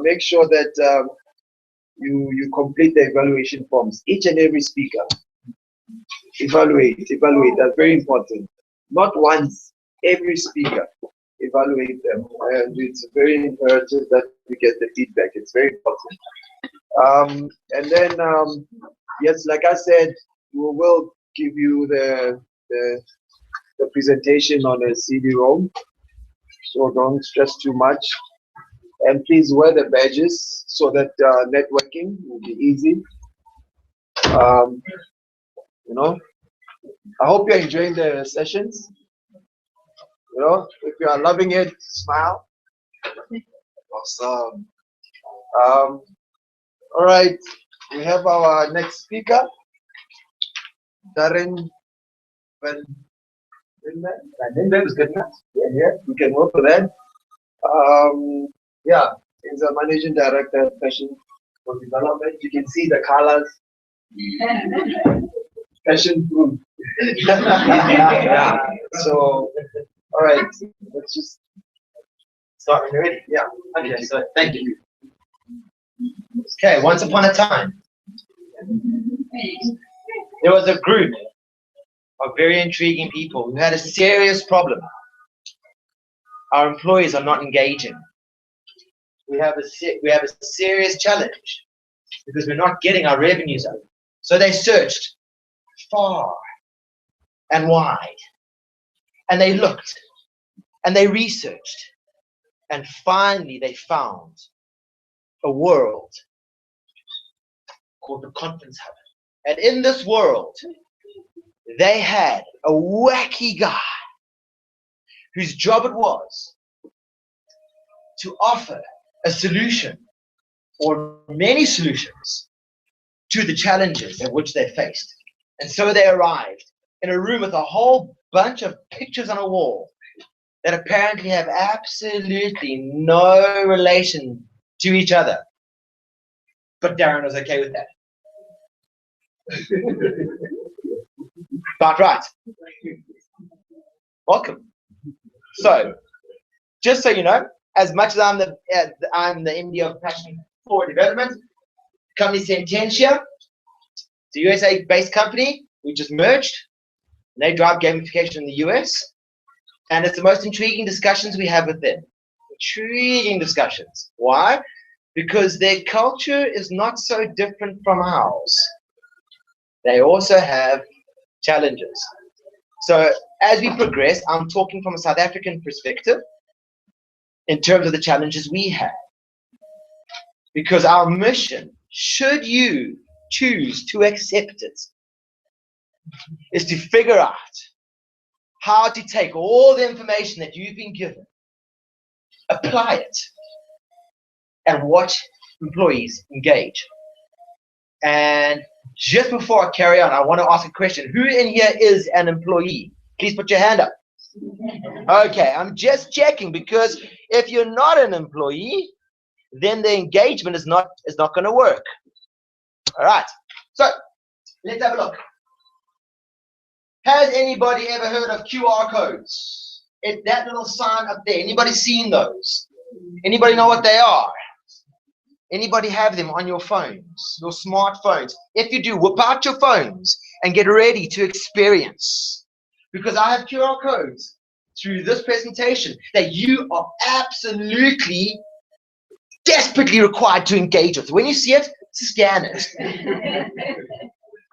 make sure that you complete the evaluation forms. Each and every speaker, evaluate. That's very important. Not once, every speaker, evaluate them. And it's very imperative that we get the feedback. It's very important. And then, yes, like I said, we will give you the presentation on a CD-ROM. So don't stress too much. And please wear the badges so that networking will be easy. You know, I hope you're enjoying the sessions. You know, if you are loving it, smile. Awesome. All right, we have our next speaker, Darryn. That was good enough. Yeah, we can work with that. Yeah, he's a managing director of fashion for development. You can see the colors. Fashion proof. Yeah. So, all right, let's just start when you're ready. Yeah. Okay. So, thank you. Okay. Once upon a time, there was a group of very intriguing people who had a serious problem. Our employees are not engaging. We have a serious challenge because we're not getting our revenues up. So they searched far and wide, and they looked and they researched, and finally they found a world called the Conference Hub. And in this world, they had a wacky guy whose job it was to offer a solution or many solutions to the challenges in which they faced. And so they arrived in a room with a whole bunch of pictures on a wall that apparently have absolutely no relation to each other. But Darryn was okay with that. About right. Welcome. So, just so you know, as much as I'm the MD of Passion for Development, company Sententia, it's a USA-based company. We just merged. And they drive gamification in the US, and it's the most intriguing discussions we have with them. Intriguing discussions. Why? Because their culture is not so different from ours. They also have challenges. So as we progress, I'm talking from a South African perspective in terms of the challenges we have. Because our mission, should you choose to accept it, is to figure out how to take all the information that you've been given, apply it, and watch employees engage. And just before I carry on, I want to ask a question. Who in here is an employee? Please put your hand up. Okay, I'm just checking, because if you're not an employee, then the engagement is not going to work. All right, so let's have a look. Has anybody ever heard of QR codes? It's that little sign up there. Anybody seen those? Anybody know what they are? Anybody have them on your phones, your smartphones? If you do, whip out your phones and get ready to experience. Because I have QR codes through this presentation that you are absolutely, desperately required to engage with. When you see it, scan it.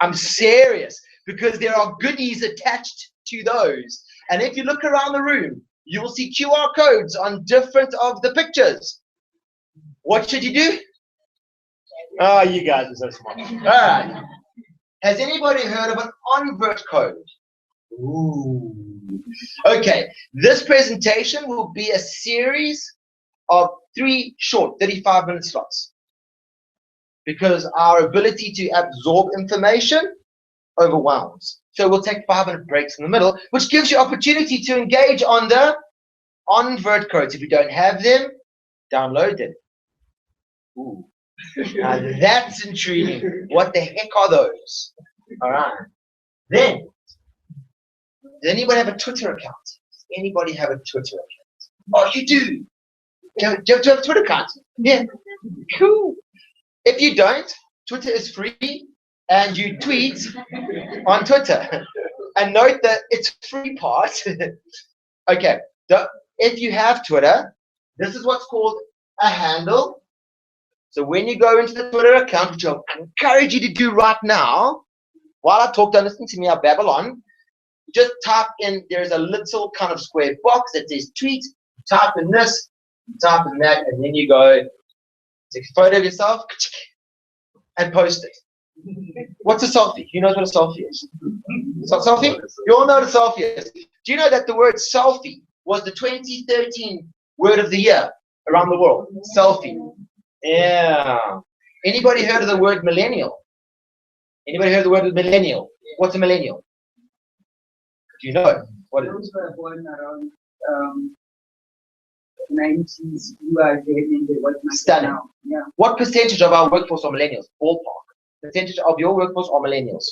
I'm serious, because there are goodies attached to those. And if you look around the room, you will see QR codes on different of the pictures. What should you do? Oh, you guys are so smart. All right. Has anybody heard of an onvert code? Ooh. Okay. This presentation will be a series of 3 short 35-minute slots, because our ability to absorb information overwhelms. So we'll take 5-minute breaks in the middle, which gives you opportunity to engage on the onvert codes. If you don't have them, download them. Ooh. Now that's intriguing. What the heck are those? All right. Then, does anybody have a Twitter account? Does anybody have a Twitter account? Oh, you do. Do you have a Twitter account? Yeah, cool. If you don't, Twitter is free, and you tweet on Twitter. And note that it's free part. Okay, if you have Twitter, this is what's called a handle. So when you go into the Twitter account, which I encourage you to do right now, while I talk, don't listen to me, I babble on. Just type in, there's a little kind of square box that says tweet, type in this, type in that, and then you go take a photo of yourself and post it. What's a selfie? Who knows what a selfie is? Selfie? You all know what a selfie is. Do you know that the word selfie was the 2013 word of the year around the world? Selfie. Yeah. Anybody heard of the word millennial? Anybody heard of the word millennial? What's a millennial? Do you know what it is? Those were born around 90s. You are getting the what Stunning. now. Yeah. What percentage of our workforce are millennials? Ballpark. Percentage of your workforce are millennials?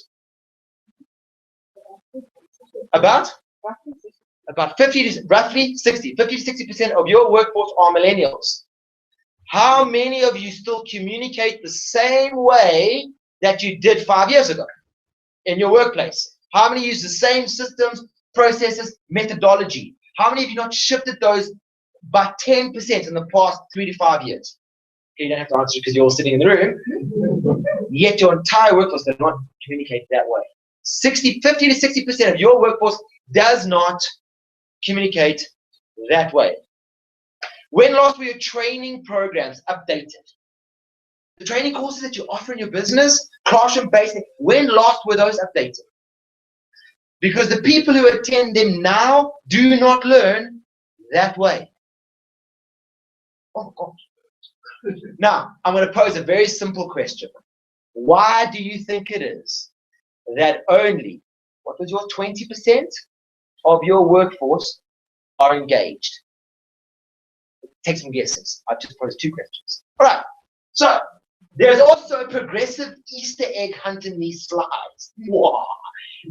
About 50 to roughly 60. 50 to 60% of your workforce are millennials. How many of you still communicate the same way that you did 5 years ago in your workplace? How many use the same systems, processes, methodology? How many of you not shifted those by 10% in the past 3 to 5 years? You don't have to answer because you're all sitting in the room. Yet your entire workforce does not communicate that way. 50 to 60% of your workforce does not communicate that way. When last were your training programs updated? The training courses that you offer in your business, classroom-based, when last were those updated? Because the people who attend them now do not learn that way. Oh, God. Now, I'm going to pose a very simple question. Why do you think it is that only, what was your 20% of your workforce are engaged? Take some guesses. I've just posed 2 questions. All right. So, there's also a progressive Easter egg hunt in these slides. Wow.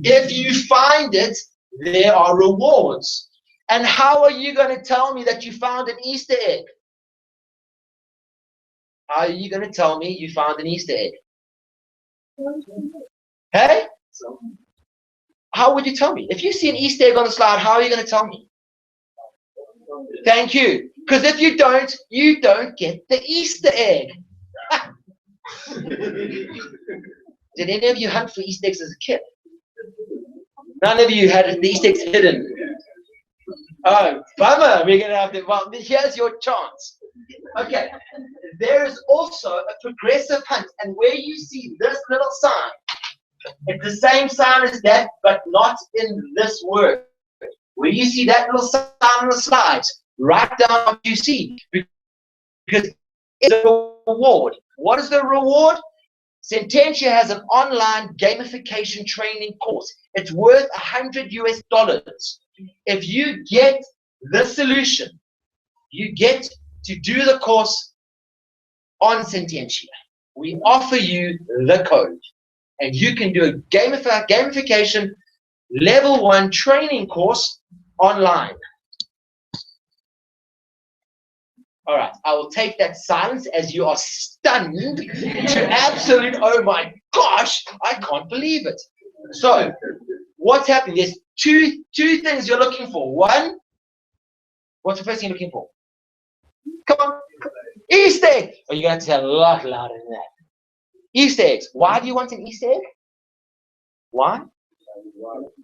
If you find it, there are rewards. And how are you going to tell me that you found an Easter egg? How are you going to tell me you found an Easter egg? Hey? How would you tell me? If you see an Easter egg on the slide, how are you going to tell me? Thank you. Because if you don't get the Easter egg. Did any of you hunt for Easter eggs as a kid? None of you had the Easter eggs hidden. Oh, bummer. We're going to have to. Well, here's your chance. Okay. There is also a progressive hunt. And where you see this little sign, it's the same sign as that, but not in this word. Where you see that little sign on the slides, write down what you see. Because it's a reward. What is the reward? Sententia has an online gamification training course. It's worth $100. If you get the solution, you get to do the course on Sententia. We offer you the code, and you can do a gamification level 1 training course online. All right, I will take that silence as you are stunned to absolute, oh my gosh, I can't believe it. So, what's happening? There's two things you're looking for. One, what's the first thing you're looking for? Come on, Easter egg. Oh, you're going to have to say a lot louder than that. Easter eggs. Why do you want an Easter egg? Why?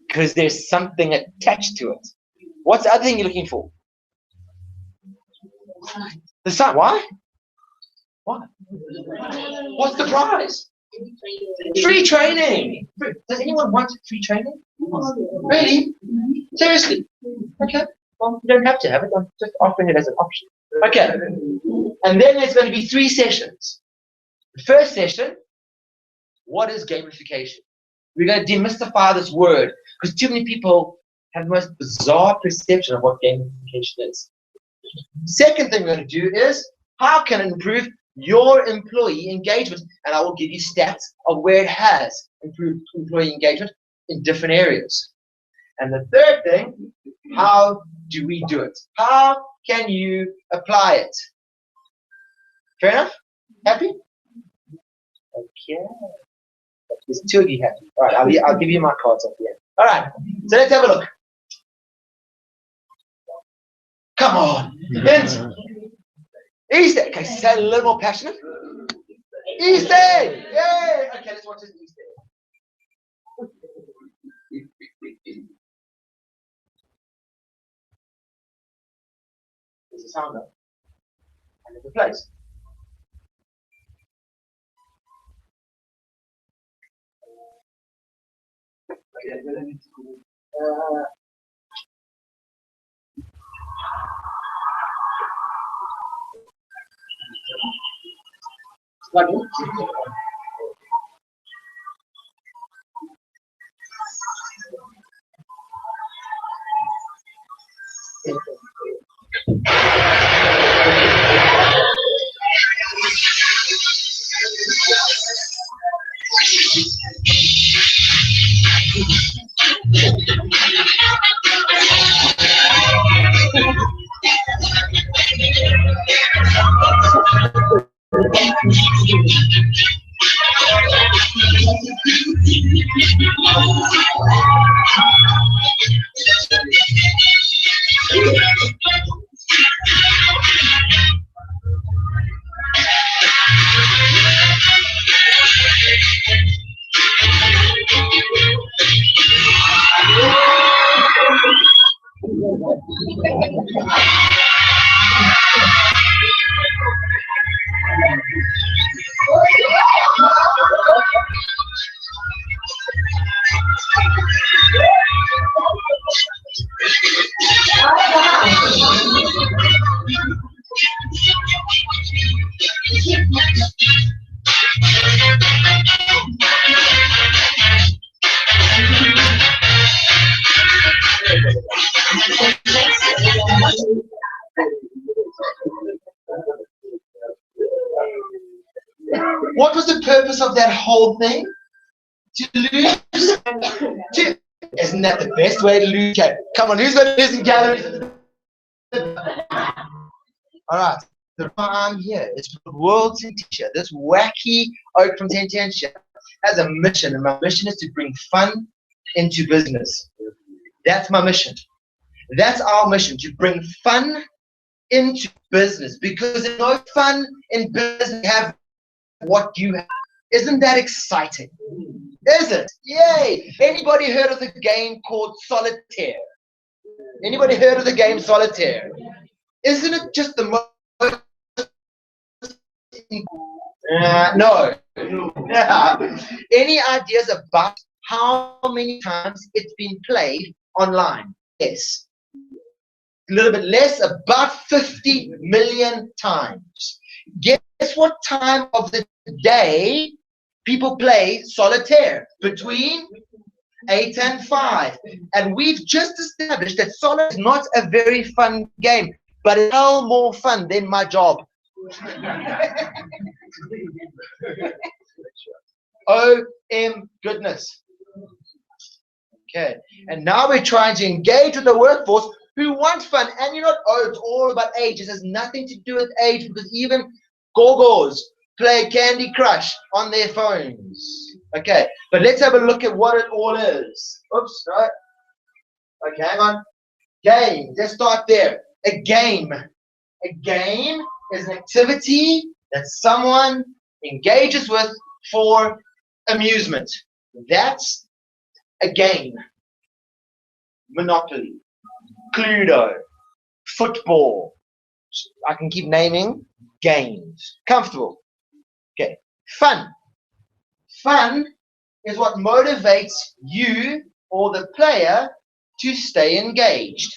Because there's something attached to it. What's the other thing you're looking for? The sign. Why? Why? What's the prize? Free training. Does anyone want free training? Really? Seriously? Okay. Well, you don't have to have it. I'm just offering it as an option. Okay. And then there's going to be 3 sessions. The first session, what is gamification? We're going to demystify this word because too many people have the most bizarre perception of what gamification is. Second thing we're going to do is how can it improve your employee engagement? And I will give you stats of where it has improved employee engagement in different areas. And the third thing, how do we do it? How can you apply it? Fair enough? Happy? Okay. There's two of you happy. All right, I'll give you my cards at the end. All right, so let's have a look. Come on. Hint. Easter. Okay, say a little more passionate. Easter. Yay. Okay, let's watch this Easter. There's a sound up. And there's a place. What was the purpose of that whole thing? To lose? Isn't that the best way to lose? Okay, come on, who's going to lose in galleries? Alright, the reason I'm here is for the World Sententia. This wacky oak from Sententia has a mission, and my mission is to bring fun into business. That's my mission. That's our mission, to bring fun into business. Because there's no fun in business, you have what you have. Isn't that exciting? Is it? Yay! Anybody heard of the game called Solitaire? Anybody heard of the game Solitaire? Isn't it just the most... No. Any ideas about how many times it's been played online? Yes. A little bit less, about 50 million times. Guess what time of the day people play Solitaire? Between 8 and 5. And we've just established that Solitaire is not a very fun game, but it's hell more fun than my job. OM goodness. Okay, and now we're trying to engage with the workforce who want fun. And you're not, oh, it's all about age. It has nothing to do with age, because even gogos play Candy Crush on their phones. Okay, but let's have a look at what it all is. Oops, right. Okay, hang on. Game, let's start there. A game. A game is an activity that someone engages with for amusement. That's a game. Monopoly, Cluedo, football. I can keep naming games. Comfortable. Okay. Fun. Fun is what motivates you or the player to stay engaged.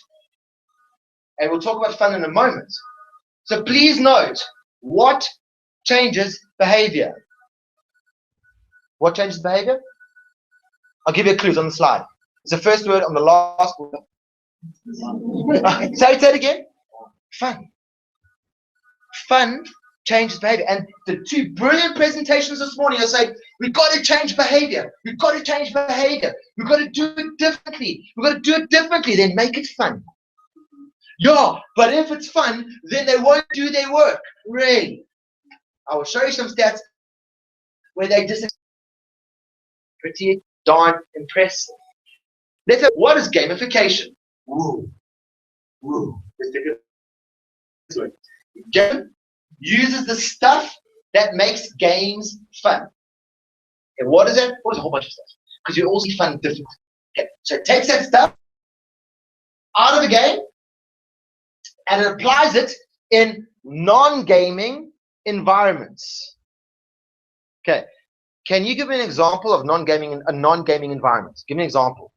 And we'll talk about fun in a moment. So please note, what changes behavior? What changes behavior? I'll give you a clue on the slide. It's the first word on the last word. Say it again. Fun. Fun changes behavior. And the two brilliant presentations this morning are saying, we've got to change behavior. We've got to change behavior. We've got to do it differently. We've got to do it differently, then make it fun. Yeah, but if it's fun, then they won't do their work. Really? I will show you some stats where they just pretty darn impressive. Let's say, what is gamification? Woo. Let's take it this way. Game uses the stuff that makes games fun. And what is it? What is a whole bunch of stuff? Because you all see fun different. Okay. So it takes that stuff out of the game and it applies it in non-gaming environments. Okay. Can you give me an example of a non-gaming environment? Give me an example.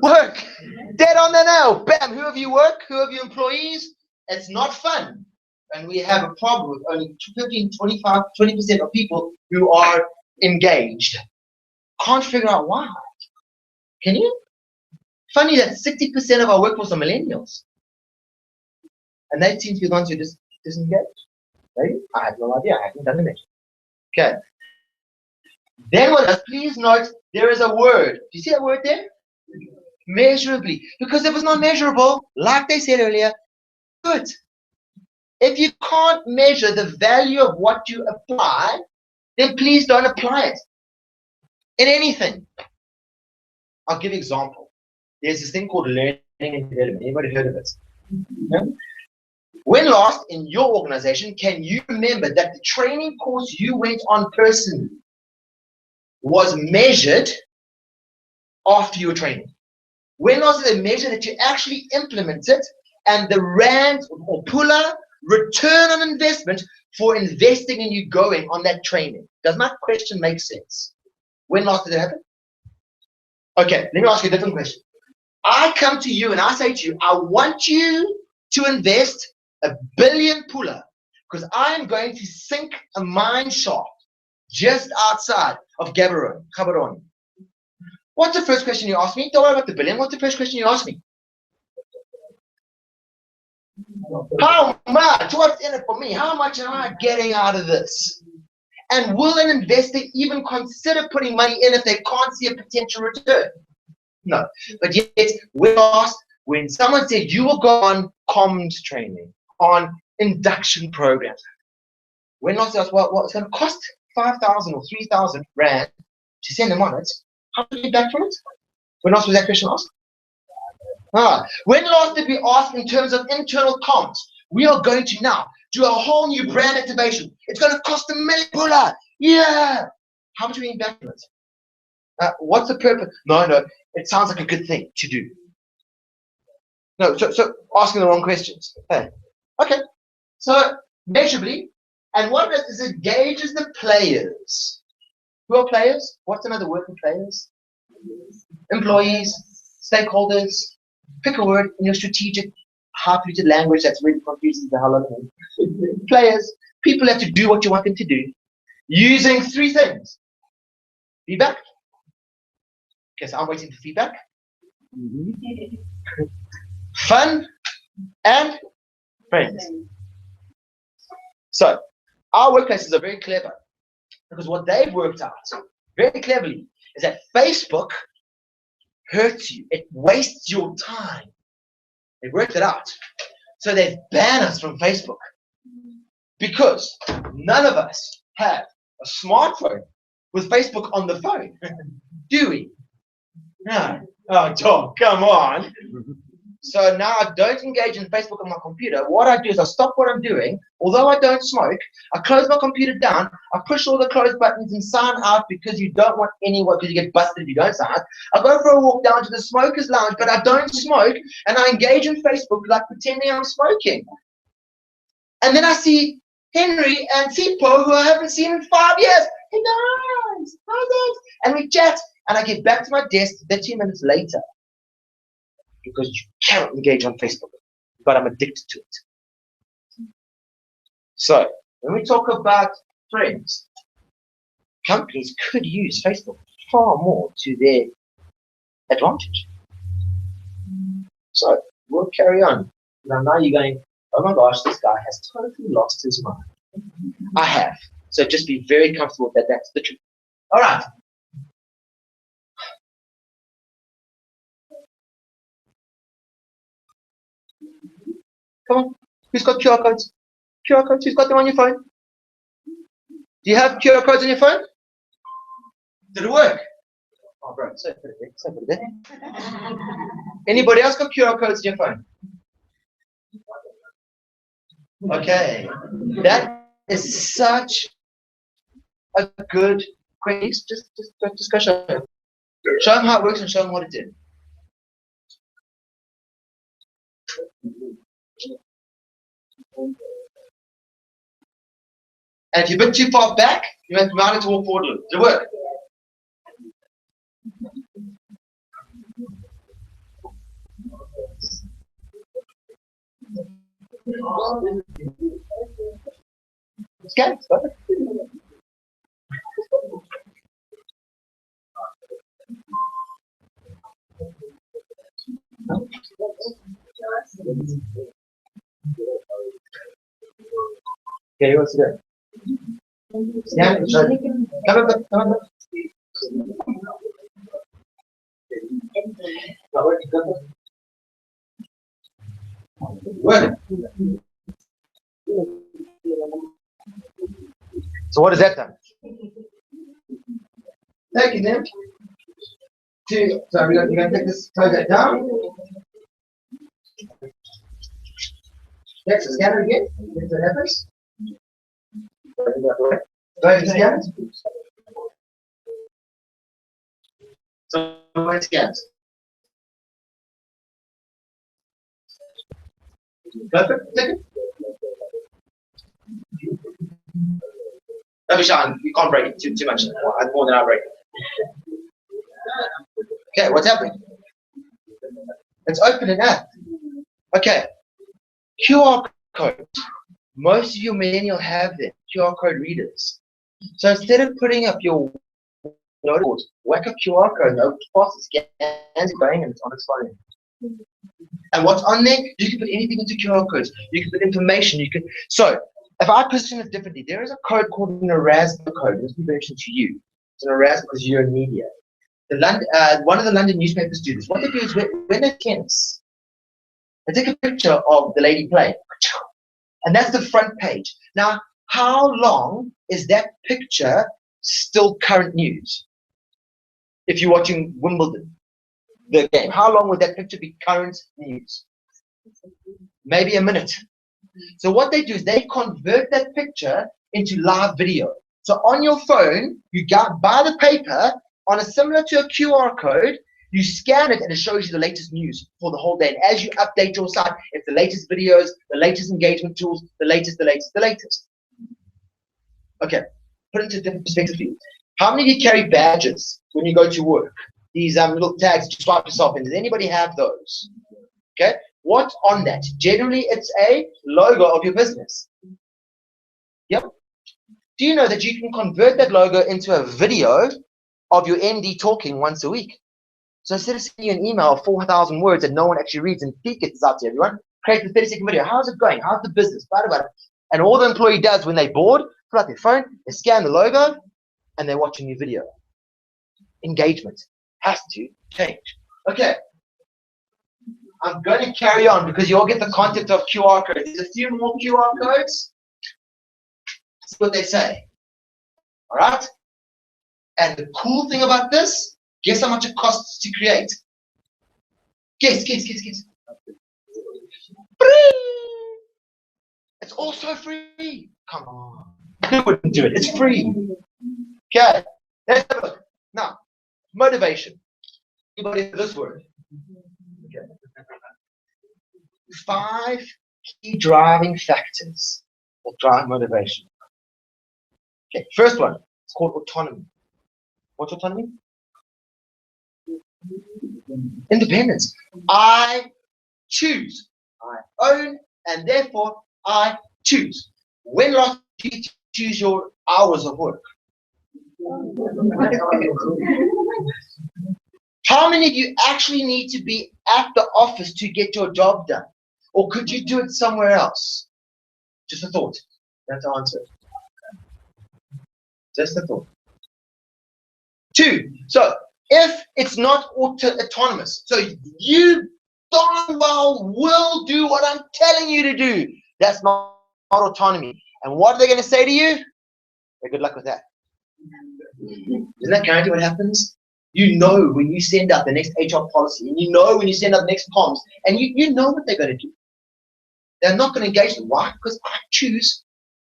Work. Dead on the nail. Bam. Who of you work? Who of you employees? It's not fun. And we have a problem with only 15, 25, 20% of people who are engaged. Can't figure out why. Can you? Funny that 60% of our workforce are millennials. And they seem to be the ones who just disengage. Maybe? I have no idea. I haven't done the measure. Okay. Then what else? Please note there is a word. Do you see that word there? Measurably. Because if it's not measurable, like they said earlier, good. If you can't measure the value of what you apply, then please don't apply it in anything. I'll give you an example. There's this thing called learning and development. Anybody heard of it? No? When last in your organization can you remember that the training course you went on personally was measured after your training? When last did they measure that you actually implemented and the rand or pula return on investment for investing in you going on that training? Does my question make sense? When last did it happen? Okay, let me ask you a different question. I come to you and I say to you, I want you to invest 1 billion pula because I am going to sink a mine shaft just outside of Gaborone. What's the first question you ask me? Don't worry about the billion. What's the first question you ask me? How much? What's in it for me? How much am I getting out of this? And will an investor even consider putting money in if they can't see a potential return? No. But yet, when someone said you will go on comms training, on induction programs, when last asked what it's going to cost 5,000 or 3,000 rand to send them on it, how do you get back from it? When last was that question asked? When last did we ask in terms of internal comms? We are going to now do a whole new brand activation. It's going to cost 1 million pula. Yeah. How much are we getting back from it? What's the purpose? No. It sounds like a good thing to do. No, so asking the wrong questions. Okay. So measurably, and what it is it gauges the players. Who are players? What's another word for players? Employees, stakeholders. Pick a word in your strategic, hard-fluted language that's really confusing the hell out of me. Players, people have to do what you want them to do, using 3 things. Feedback. Okay, so I'm waiting for feedback. Fun and friends. So our workplaces are very clever because what they've worked out very cleverly is that Facebook hurts you. It wastes your time. They worked it out. So they've banned us from Facebook because none of us have a smartphone with Facebook on the phone. Do we? No. Oh, Tom, come on. So now I don't engage in Facebook on my computer. What I do is I stop what I'm doing. Although I don't smoke, I close my computer down. I push all the close buttons and sign out because you don't want anyone, because you get busted if you don't sign out. I go for a walk down to the smoker's lounge, but I don't smoke, and I engage in Facebook like pretending I'm smoking. And then I see Henry and Sipo, who I haven't seen in 5 years. Hey guys, how's it? And we chat, and I get back to my desk 30 minutes later. Because you cannot engage on Facebook, but I'm addicted to it. So, when we talk about friends, companies could use Facebook far more to their advantage. So, we'll carry on. Now you're going, oh my gosh, this guy has totally lost his mind. I have. So just be very comfortable that that's the truth. All right. Come on. Who's got QR codes? QR codes? Who's got them on your phone? Do you have QR codes on your phone? Did it work? Oh, bro, so put it there. Anybody else got QR codes on your phone? Okay, that is such a good question. Just go show them. Show them how it works and show them what it did. And if you're a bit too far back, you might have to walk forward a little. Did it work? Scan. Okay, what's it? Yeah, come on. Work. So what is that then? Take it then. So we're going to take this, close that down. Next, scan it again. If that happens. Go ahead and scan it. So it scans. Perfect. Take it. Don't be shy. You can't break it too much. More than I break it. Okay, what's happening? It's opening up. Okay. QR code. Most of you millennials have them. QR code readers. So instead of putting up your notes, whack a QR code and open fast, it scans it going and it's on its phone. And what's on there? You can put anything into QR codes. You can put information. You can. So if I position it differently, there is a code called an Erasmus code. This will be mentioned to you. It's an Erasmus because you're in media. One of the London newspapers do this. What they do is when they're tense, they take a picture of the lady playing, and that's the front page. Now, how long is that picture still current news? If you're watching Wimbledon, the game, how long would that picture be current news? Maybe a minute. So what they do is they convert that picture into live video. So on your phone, you buy the paper on similar to a QR code, you scan it and it shows you the latest news for the whole day. And as you update your site, it's the latest videos, the latest engagement tools, the latest. Okay, put it into a different perspective for you. How many of you carry badges when you go to work? These little tags that you swipe yourself in. Does anybody have those? Okay, what's on that? Generally, it's a logo of your business. Yep. Do you know that you can convert that logo into a video of your MD talking once a week? So instead of sending you an email of 4,000 words that no one actually reads and feed gets out to everyone, create a 30-second video. How's it going? How's the business? Blah, blah, blah. And all the employee does when they're bored, pull out their phone, they scan the logo, and they're watching your video. Engagement has to change. Okay. I'm going to carry on because you all get the concept of QR codes. There's a few more QR codes. That's what they say. All right? And the cool thing about this, guess how much it costs to create? Guess. Free! It's also free. Come on. Who wouldn't do it? It's free. Okay. Let's have a look. Now, motivation. Anybody heard this word? Okay. 5 key driving factors that drive motivation. Okay, first one, it's called autonomy. What's autonomy? Independence. I choose. I own, and therefore I choose. When last did you choose your hours of work? How many of you actually need to be at the office to get your job done? Or could you do it somewhere else? Just a thought. That's the answer. Just a thought. 2. So if it's not autonomous, so you darn well will do what I'm telling you to do, that's not autonomy. And what are they going to say to you? Hey, good luck with that. Isn't that currently what happens? You know when you send out the next HR policy, and you know when you send out the next comms, and you know what they're going to do. They're not going to engage them. Why? Because I choose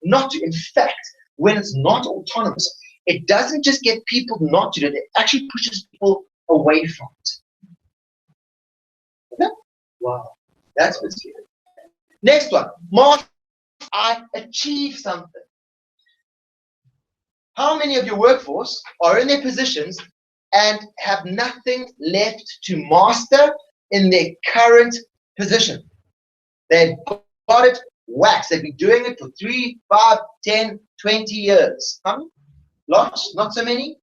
not to. In fact, when it's not autonomous, it doesn't just get people not to do it, it actually pushes people away from it. Okay? Wow. That's what's scary. Next one. Must I achieve something? How many of your workforce are in their positions and have nothing left to master in their current position? They've got it waxed. They've been doing it for 3, 5, 10, 20 years. How many? Lots? Not so many?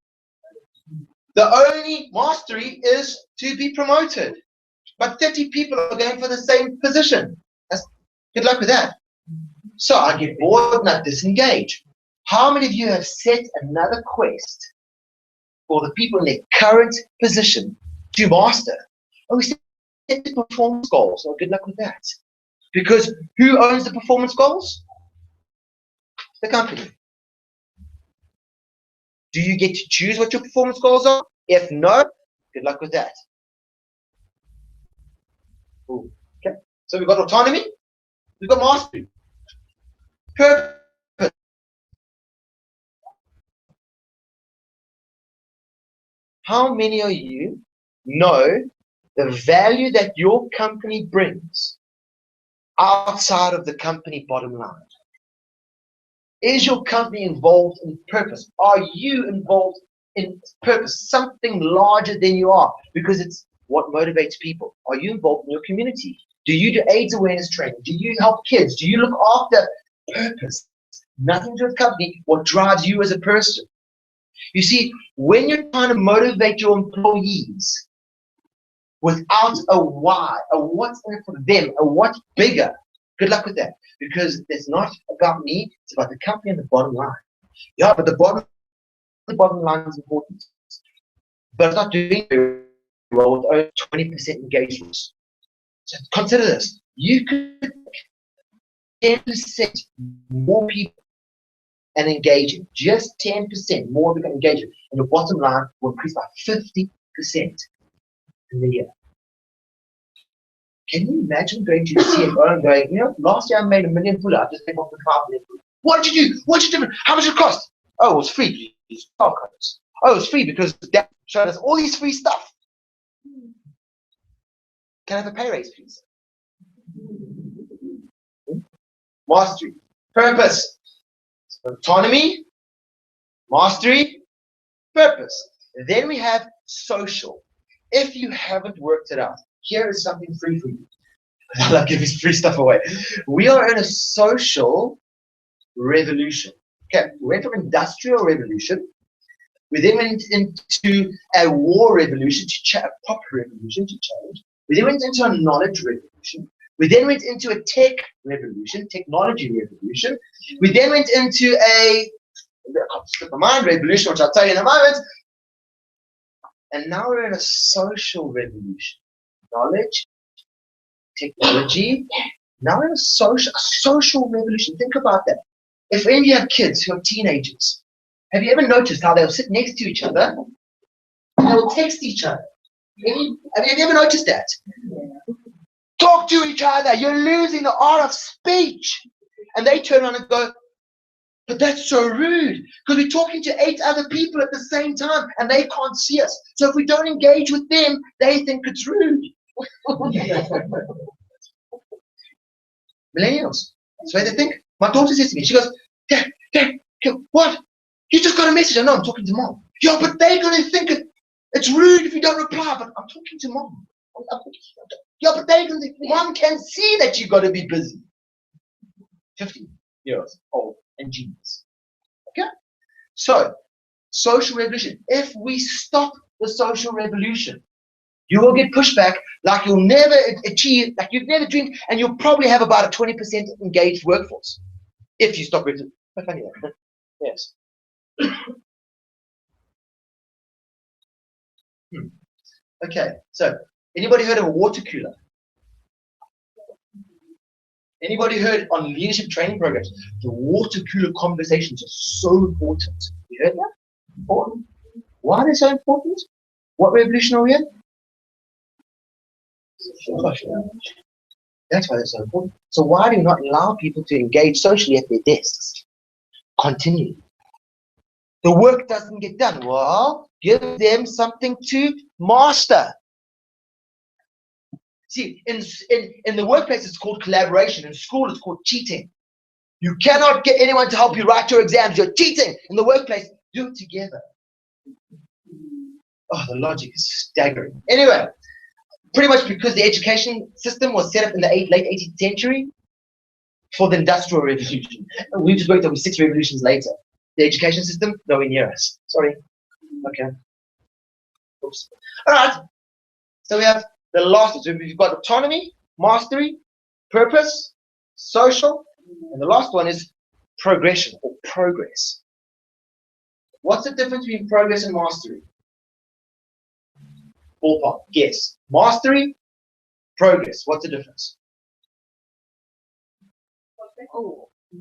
The only mastery is to be promoted. But 30 people are going for the same position. Good luck with that. So I get bored and I disengage. How many of you have set another quest for the people in their current position to master? Oh, we set the performance goals. Oh, good luck with that. Because who owns the performance goals? The company. Do you get to choose what your performance goals are? If no, good luck with that. Ooh, okay. So we've got autonomy, we've got mastery. Purpose. How many of you know the value that your company brings outside of the company bottom line? Is your company involved in purpose? Are you involved in purpose, something larger than you are? Because it's what motivates people. Are you involved in your community? Do you do AIDS awareness training? Do you help kids? Do you look after purpose? Nothing to do with company. What drives you as a person? You see, when you're trying to motivate your employees without a why, a what's in it for them, a what's bigger, good luck with that. Because it's not about me, it's about the company and the bottom line. Yeah, but the bottom line is important. But it's not doing very well with only 20% engagement. So consider this. You could 10% more people and engaging, just 10% more people engaging, and your bottom line will increase by 50% in the year. Can you imagine going to the CFO and going, you know, last year I made $1 million, I just came off the $5 million. What did you do? What's your difference? How much did it cost? Oh, it was free. These codes. Oh, it was free because that showed us all these free stuff. Can I have a pay raise, please? Mastery. Purpose. Autonomy. Mastery. Purpose. Then we have social. If you haven't worked it out, here is something free for you. I love giving free stuff away. We are in a social revolution. Okay, we went from industrial revolution. We then went into a war revolution, a pop revolution to change. We then went into a knowledge revolution. We then went into a tech revolution, technology revolution. We then went into a mind revolution, which I'll tell you in a moment. And now we're in a social revolution. Knowledge, technology. Now we're in a social revolution. Think about that. If any of you have kids who are teenagers, have you ever noticed how they'll sit next to each other and they'll text each other? Have you ever noticed that? Talk to each other. You're losing the art of speech. And they turn around and go, but that's so rude because we're talking to 8 other people at the same time and they can't see us. So if we don't engage with them, they think it's rude. Millennials. That's the way they think. My daughter says to me, she goes, Dad, what? You just got a message. I know I'm talking to mom. Yeah, but they're going to think it's rude if you don't reply. But I'm talking to mom. Yeah, but they're going to think mom can see that you've got to be busy. 50 years old and genius. Okay? So, social revolution. If we stop the social revolution, you will get pushback like you'll never achieve, like you've never dreamed, and you'll probably have about a 20% engaged workforce if you stop it. Funny that. Yes. Okay, so anybody heard of a water cooler? Anybody heard on leadership training programs, the water cooler conversations are so important? You heard that? Important. Why are they so important? What revolution are we in? That's why they're so important. So why do you not allow people to engage socially at their desks? Continue. The work doesn't get done. Well, give them something to master. See, in the workplace, it's called collaboration. In school, it's called cheating. You cannot get anyone to help you write your exams. You're cheating. In the workplace, do it together. Oh, the logic is staggering. Anyway, pretty much because the education system was set up in the late 18th century for the Industrial Revolution. We just worked over 6 revolutions later. The education system, nowhere near us. Sorry. Okay. Oops. All right. So we have the last one. So we've got autonomy, mastery, purpose, social, and the last one is progression or progress. What's the difference between progress and mastery? Ballpark. Guess. Mastery, progress. What's the difference?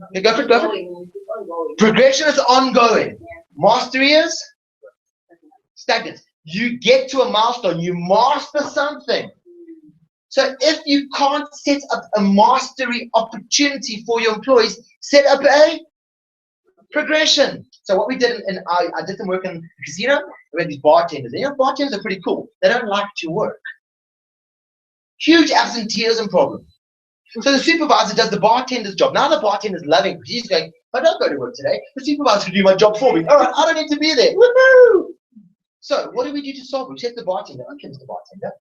Okay, go for it, go for it. Progression is ongoing. Mastery is stagnant. You get to a milestone, you master something. So if you can't set up a mastery opportunity for your employees, set up a progression. So what we did, I did some work in the casino. We had these bartenders. You know, bartenders are pretty cool. They don't like to work. Huge absenteeism problem. So the supervisor does the bartender's job. Now the bartender's loving it. He's going, I don't go to work today. The supervisor can do my job for me. All right, I don't need to be there. Woohoo! So what do we do to solve it? We set the bartender. Okay, Mr. Bartender.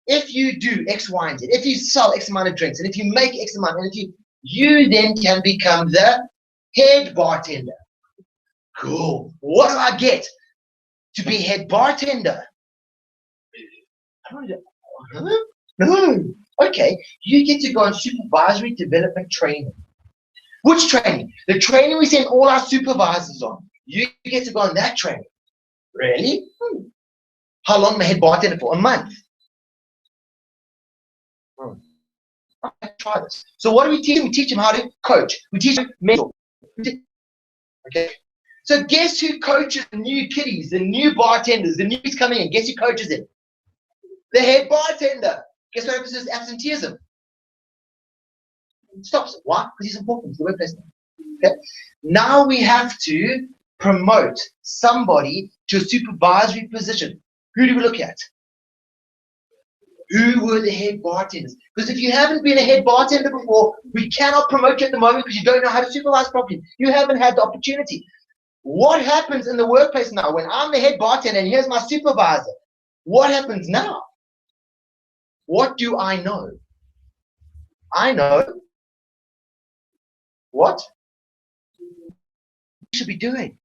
If you do X, Y, and Z, if you sell X amount of drinks, and if you make X amount, and if you then can become the head bartender. Cool. What do I get to be head bartender? No. Okay, you get to go on supervisory development training. Which training? The training we send all our supervisors on. You get to go on that training. Really? How long am I head bartender for? A month. Okay, try this. So what do we teach them? We teach them how to coach. We teach them mentor. Okay. So guess who coaches the new kiddies, the new bartenders, the newbies coming in? Guess who coaches them? The head bartender. Guess what happens to his absenteeism? Stops. Why? Because he's important. He's the workplace. Okay. Now we have to promote somebody to a supervisory position. Who do we look at? Who were the head bartenders? Because if you haven't been a head bartender before, we cannot promote you at the moment because you don't know how to supervise properly. You haven't had the opportunity. What happens in the workplace now when I'm the head bartender and here's my supervisor? What happens now? What do I know? I know what you should be doing.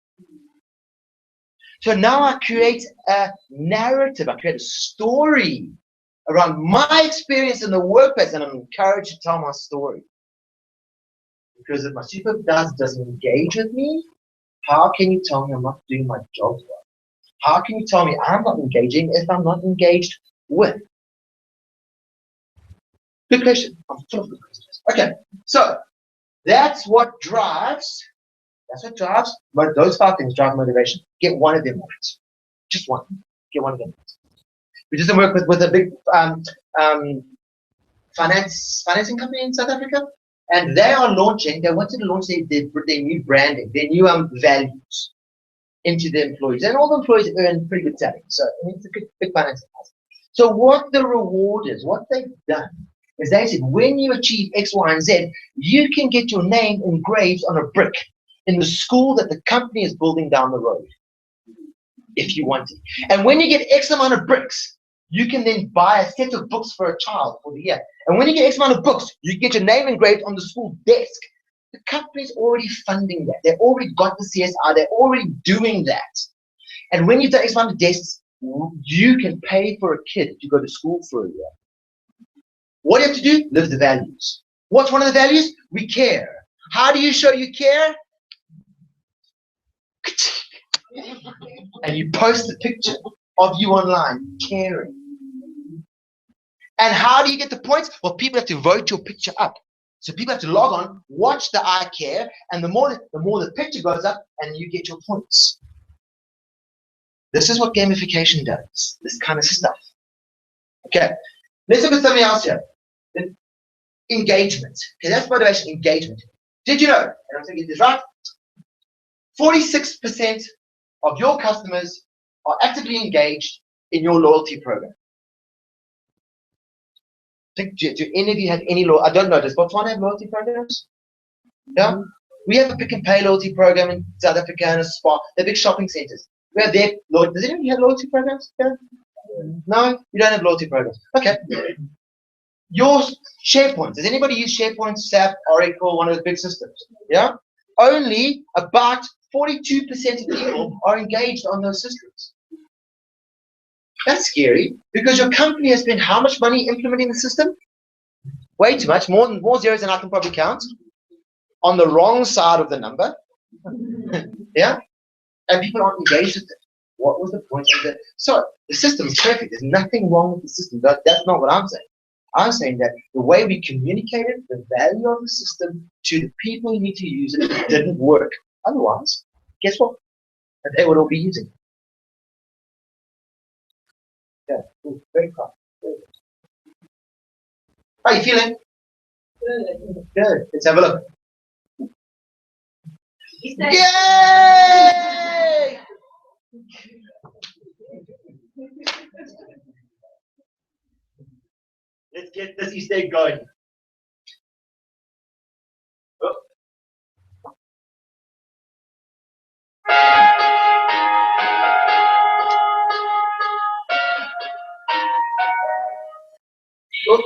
So now I create a narrative, I create a story around my experience in the workplace, and I'm encouraged to tell my story. Because if my supervisor doesn't engage with me, how can you tell me I'm not doing my job well? How can you tell me I'm not engaging if I'm not engaged with? Good question. I'm full of good questions. Okay, so that's what drives. But those 5 things drive motivation. Get one of them right. Just one. Get one of them right. We did some work with a big financing company in South Africa, and they wanted to launch their new branding, their new values into their employees. And all the employees earn pretty good salary. So it's a good big financing company. So what the reward is, what they've done, is they said, when you achieve X, Y, and Z, you can get your name engraved on a brick in the school that the company is building down the road, if you want it. And when you get X amount of bricks, you can then buy a set of books for a child for the year. And when you get X amount of books, you get your name engraved on the school desk. The company's already funding that. They've already got the CSR. They're already doing that. And when you've done X amount of desks, you can pay for a kid to go to school for a year. What do you have to do? Live the values. What's one of the values? We care. How do you show you care? And you post a picture of you online, caring. And how do you get the points? Well, people have to vote your picture up. So people have to log on, watch the I care, and the more the picture goes up, and you get your points. This is what gamification does, this kind of stuff. Okay, let's look at something else here. Engagement. Okay, that's motivation, engagement. Did you know, and I'm going to get this right, 46% of your customers are actively engaged in your loyalty program. Do any of you have any loyalty? I don't know, does Botswana have loyalty programs? Yeah? We have a Pick and Pay loyalty program in South Africa and a Spa. They're big shopping centers. We have their loyalty. Does anyone have loyalty programs? Yeah? No? You don't have loyalty programs. Okay. Your SharePoint. Does anybody use SharePoint, SAP, Oracle, one of those big systems? Yeah? Only about 42% of people are engaged on those systems. That's scary because your company has spent how much money implementing the system? Way too much, more zeros than I can probably count. On the wrong side of the number. Yeah? And people aren't engaged with it. What was the point of it? So the system is perfect. There's nothing wrong with the system. That's not what I'm saying. I'm saying that the way we communicated the value of the system to the people who need to use it didn't work. Otherwise, guess what? They would all be using it. Yeah, very calm. How are you feeling? Good. Let's have a look. Yay! Let's get this Easter egg going. Oh. Oh.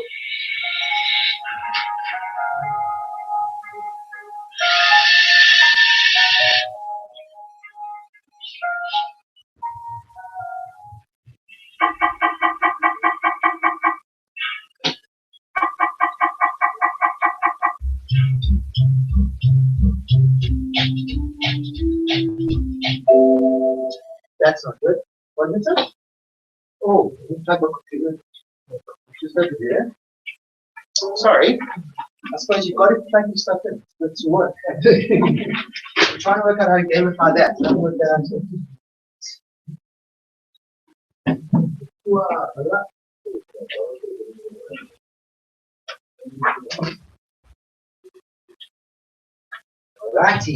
That's not good. What is it? Oh, looks like a computer. Just over there. Sorry. I suppose you've got to plug your stuff in. It's to work. I'm trying to work out how to gamify that. So I'll work that out too. Alrighty.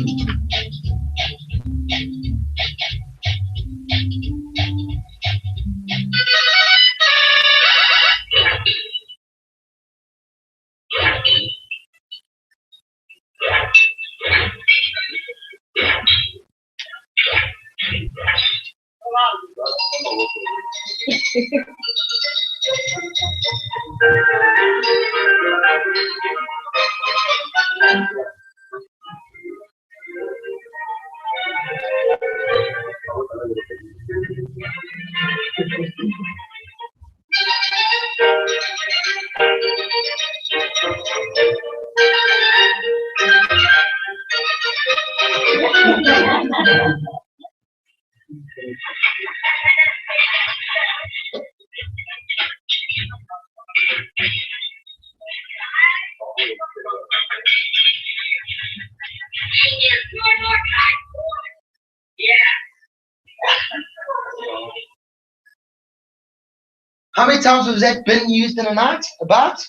How many times was that bin used in a night? About?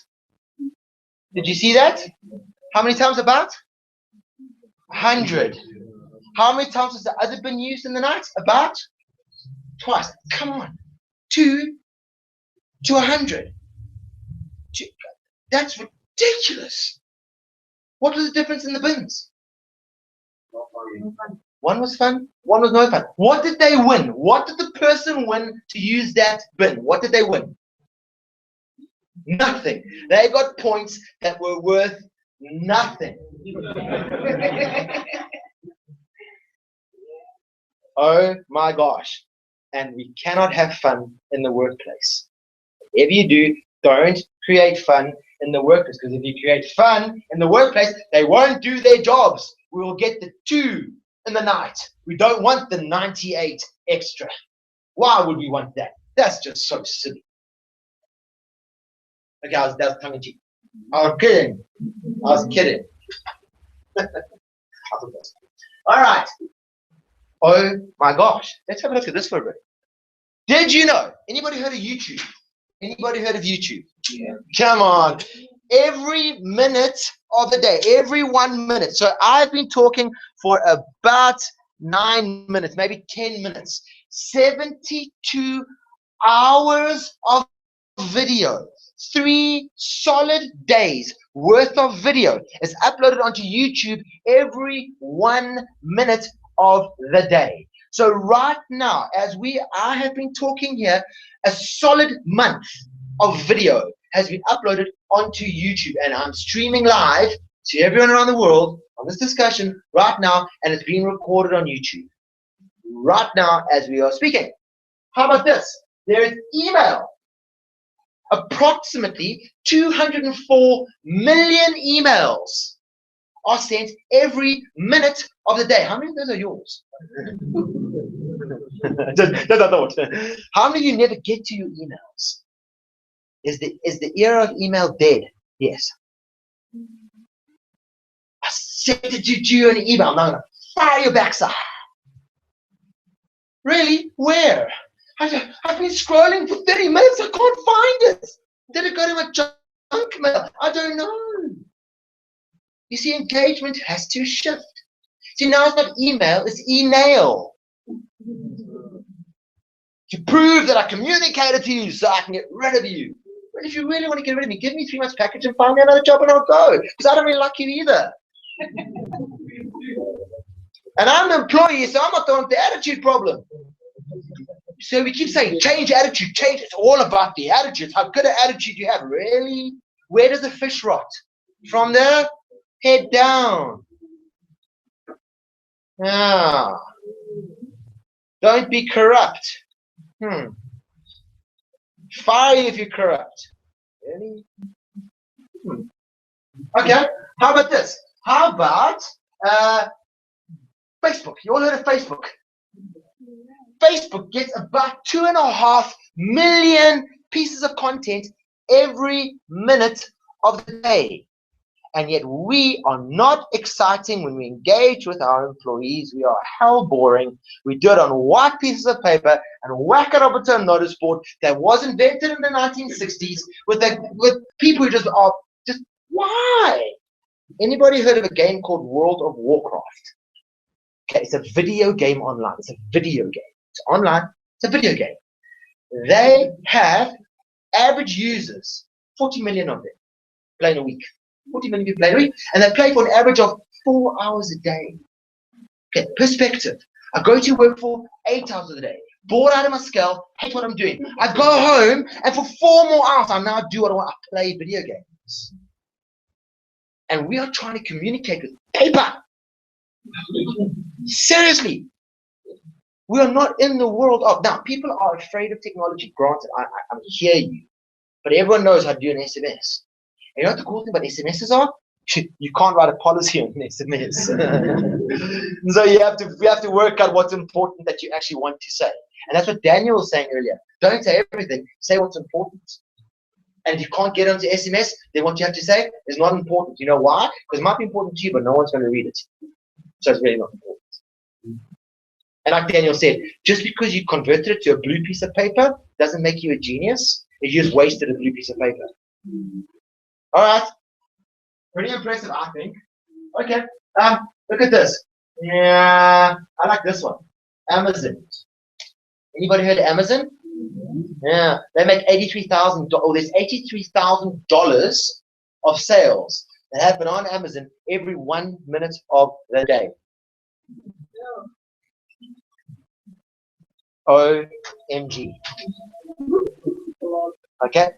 Did you see that? How many times about? 100. How many times was the other bin used in the night? About? Twice. Come on. 2 to 100. That's ridiculous. What was the difference in the bins? One was fun, one was no fun. What did they win? What did the person win to use that bin? What did they win? Nothing. They got points that were worth nothing. Oh my gosh. And we cannot have fun in the workplace. If you do, don't create fun in the workplace, because if you create fun in the workplace, they won't do their jobs. We will get the 2 in the night. We don't want the 98 extra. Why would we want that? That's just so silly. Okay, that was tongue in cheek. I was kidding. I was kidding. All right. Oh my gosh. Let's have a look at this for a bit. Did you know? Anybody heard of YouTube? Anybody heard of YouTube? Yeah. Come on. Every minute of the day, every 1 minute. So I've been talking for about 9 minutes, maybe 10 minutes. 72 hours of video. 3 solid days worth of video is uploaded onto YouTube every 1 minute of the day. So right now, as I have been talking here, a solid month of video has been uploaded onto YouTube, and I'm streaming live to everyone around the world on this discussion right now, and it's being recorded on YouTube right now as we are speaking. How about this? There is email. Approximately 204 million emails are sent every minute of the day. How many of those are yours? Just a thought. How many of you never get to your emails? Is the era of email dead? Yes. I sent it to you in an email. I'm not going to fire your backside. Really? Where? I've been scrolling for 30 minutes. I can't find it. Did it go to my junk mail? I don't know. You see, engagement has to shift. See, now it's not email, it's e-nail. To prove that I communicated to you so I can get rid of you. But if you really want to get rid of me, give me 3 months package and find me another job and I'll go. Because I don't really like you either. And I'm an employee, so I'm not the one with the attitude problem. So we keep saying, change attitude, change. It's all about the attitude. How good an attitude you have. Really? Where does the fish rot? From the head down. Ah. Don't be corrupt. Fire you if you're corrupt. Really? Okay. How about this? How about Facebook? You all heard of Facebook? Facebook gets about 2.5 million pieces of content every minute of the day. And yet we are not exciting when we engage with our employees. We are hell boring. We do it on white pieces of paper and whack it up onto a notice board that was invented in the 1960s with people who just are just, why? Anybody heard of a game called World of Warcraft? Okay, it's a video game online. It's a video game. It's online. It's a video game. They have average users, 40 million of them, playing a week. 40 million people play a week, and they play for an average of 4 hours a day. Okay, perspective. I go to work for 8 hours a day, bored out of my skull, hate what I'm doing. I go home, and for 4 more hours, I now do what I want. I play video games. And we are trying to communicate with paper. Seriously. We are not in the world of, now, people are afraid of technology. Granted, I hear you. But everyone knows how to do an SMS. And you know what the cool thing about SMSs are? You can't write a policy on an SMS. So we have to work out what's important that you actually want to say. And that's what Daniel was saying earlier. Don't say everything, say what's important. And if you can't get onto SMS, then what you have to say is not important. You know why? Because it might be important to you, but no one's going to read it. So it's really not important. And like Daniel said, just because you converted it to a blue piece of paper doesn't make you a genius. You just wasted a blue piece of paper. All right. Pretty impressive, I think. Okay. Look at this. Yeah, I like this one. Amazon. Anybody heard of Amazon? Yeah, they make $83,000. Oh, there's $83,000 of sales that happen on Amazon every 1 minute of the day. OMG. Okay.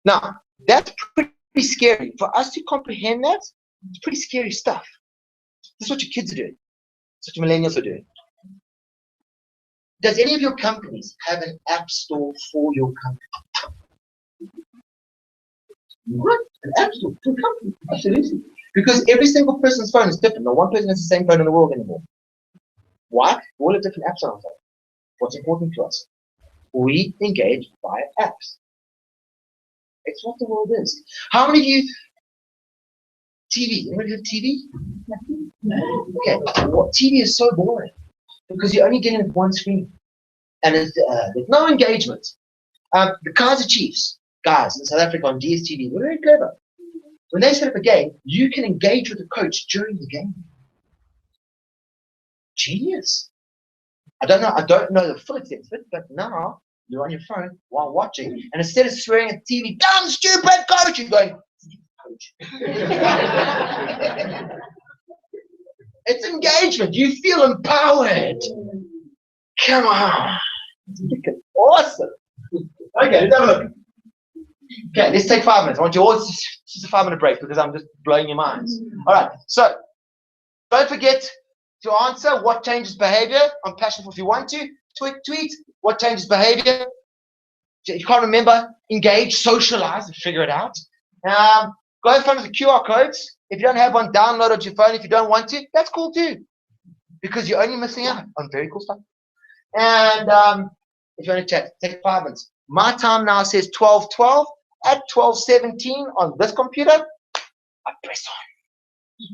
Now that's pretty scary for us to comprehend that. It's pretty scary stuff. This is what your kids are doing. This is what your millennials are doing. Does any of your companies have an app store for your company? What? An app store for a company? Absolutely. Because every single person's phone is different. No one person has the same phone in the world anymore. Why? We all have different apps on our phone. What's important to us? We engage via apps. It's what the world is. How many of you TV. Anybody heard of TV? Okay. Well, TV is so boring because you're only getting one screen, and there's no engagement. The Kaiser Chiefs, guys in South Africa on DSTV, were very clever. When they set up a game, you can engage with the coach during the game. Genius. I don't know the full extent of it, but now you're on your phone while watching, and instead of swearing at the TV, dumb, stupid coach, you're going, coach. It's engagement. You feel empowered. Come on. Awesome. Okay, let's have a look. Okay, let's take 5 minutes. I want you all just a 5-minute break because I'm just blowing your minds. All right, so don't forget to answer what changes behavior on Passion if you want to. Tweet what changes behavior. You can't remember, engage, socialize, and figure it out. Go in front of the QR codes. If you don't have one, download it on your phone. If you don't want to, that's cool too, because you're only missing out on very cool stuff. And if you want to chat, take 5 minutes. My time now says 12:12. At 12:17 on this computer, I press on. Do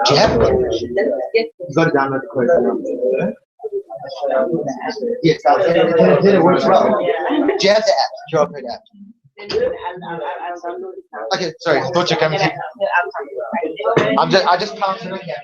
you have it? You've got to download the code. Yes, it works well. Do you have the app? QR code app? Okay, sorry, I thought you were coming to. I just pounced it on here.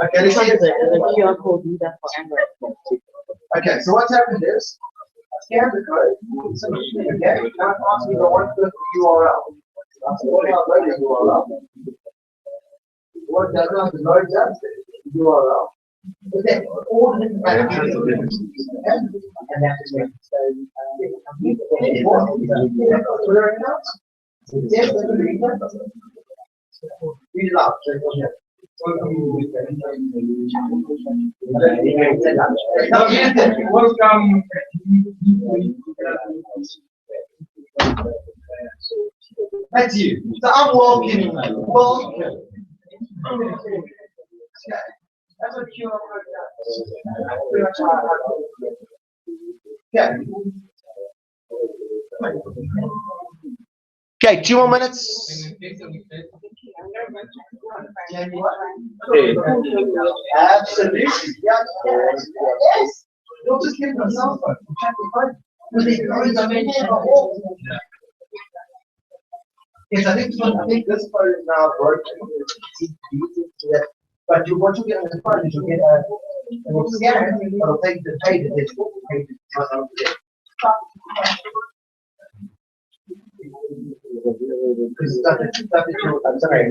Okay, this one is a QR code reader for Android. Okay, so what's happened is, scan the code. Okay, now it asks me if I want to click the URL. Load the URL. What it does now is load that URL. Okay, all the different parameters. And that's it. Twitter accounts. Yes, read it out. Welcome. That's you. So I'm walking. Welcome. That's what QR code does. Okay, 2 more minutes. Absolutely. Yes. Don't just give them a cell phone. Check the phone. Yes, I think this phone is now broken. But what you get on the phone is you get a scan, but it'll take the data that's because stuff that you, I'm sorry, I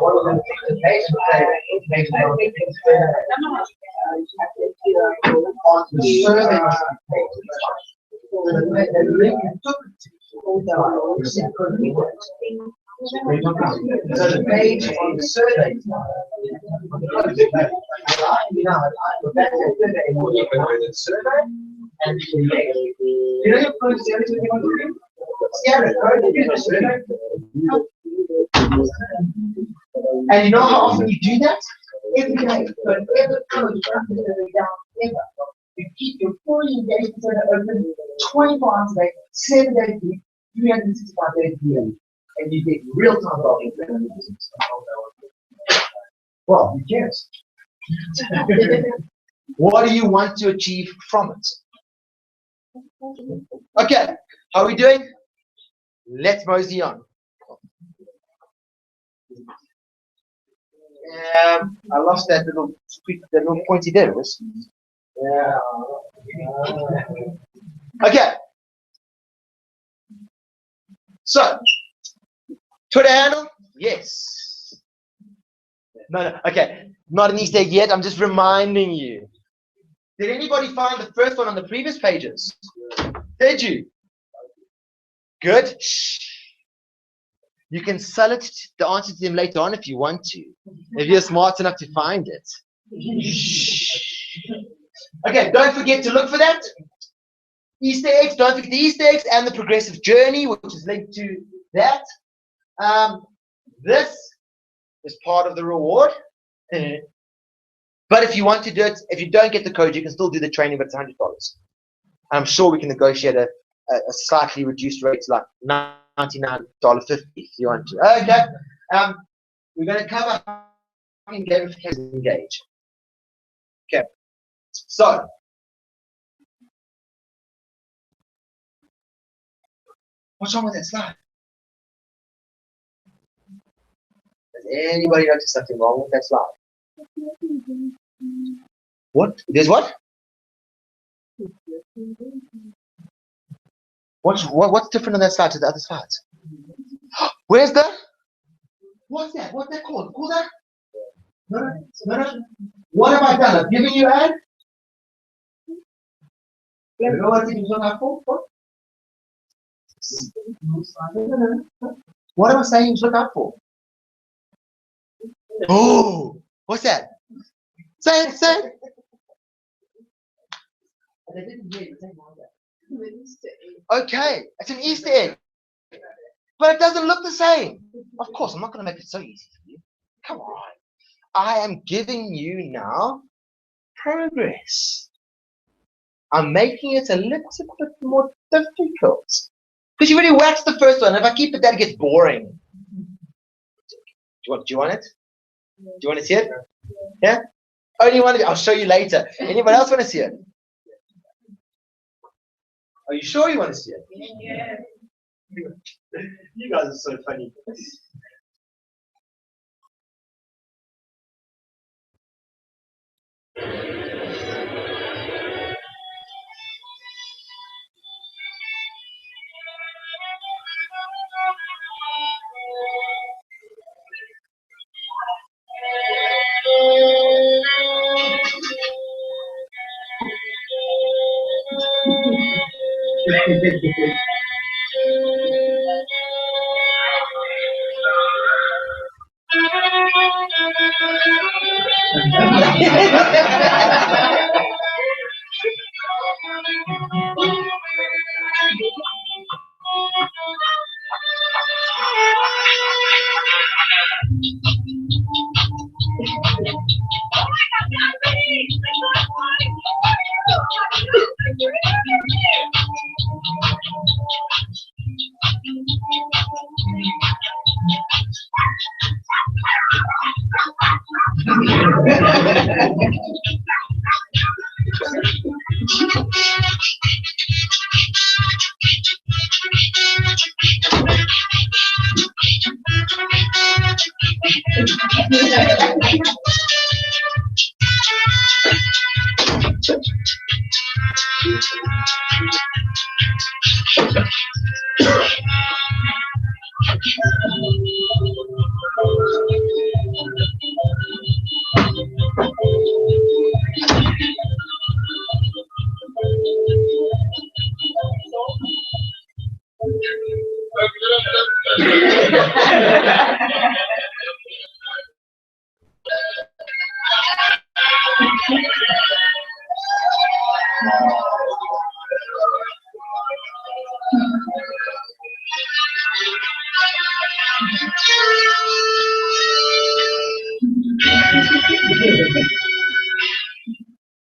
want to take the page on the survey page. The link you took it to. So the page on the survey. You know your phone service when you want to do? Scan it, right? You do the survey. And you know how often you do that? Every day. But every hour you have to survey down ever. You keep your full engagement center open 24 hours a day, 7 days a week, 365 days a year. And you get real-time logging. Well, who cares? What do you want to achieve from it? Okay, how are we doing? Let's mosey on. I lost that little pointy there. Yeah. Okay. So, Twitter handle? Yes. No. Okay. Not an Easter egg yet. I'm just reminding you. Did anybody find the first one on the previous pages? Did you? Good. You can sell it, the answer to them later on if you want to. If you're smart enough to find it. Okay, don't forget to look for that. Easter eggs, don't forget the Easter eggs and the progressive journey, which is linked to that. This is part of the reward. But if you want to do it, if you don't get the code, you can still do the training, but it's $100. I'm sure we can negotiate a slightly reduced rate, like $99.50 if you want to. Okay. We're going to cover how gamification engage. Okay. So, what's wrong with that slide? Does anybody notice something wrong with that slide? What? There's what? What's different on that slide to the other slides? Where's the? What's that? What's that called? Call that? No. What have I done? I've given you an? You know what you look out for? What am I saying you look out for? Oh, what's that? Say it. Okay, it's an Easter egg. But it doesn't look the same. Of course, I'm not going to make it so easy for you. Come on. I am giving you now progress. I'm making it a little bit more difficult. Because you already waxed the first one. If I keep it that, it gets boring. Do you want it? Do you want to see it? Yeah? Only one of you. I'll show you later. Anyone else want to see it? Are you sure you want to see it? Yeah. You guys are so funny.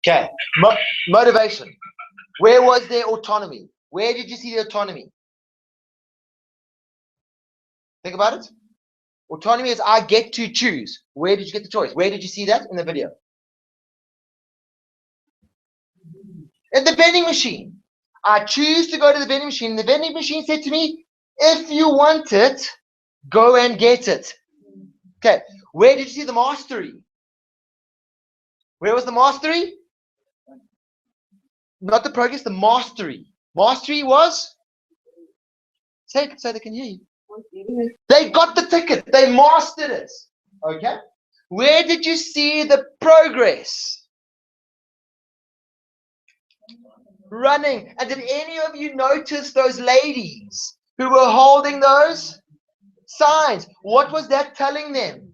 Okay, motivation. Where was their autonomy? Where did you see the autonomy? Think about it. Autonomy is I get to choose. Where did you get the choice? Where did you see that in the video? At the vending machine. I choose to go to the vending machine. The vending machine said to me, if you want it, go and get it. Okay, where did you see the mastery? Where was the mastery? Not the progress, the mastery. Mastery was? Say it so they can hear you. They got the ticket. They mastered it. Okay? Where did you see the progress? Running. And did any of you notice those ladies who were holding those signs? What was that telling them?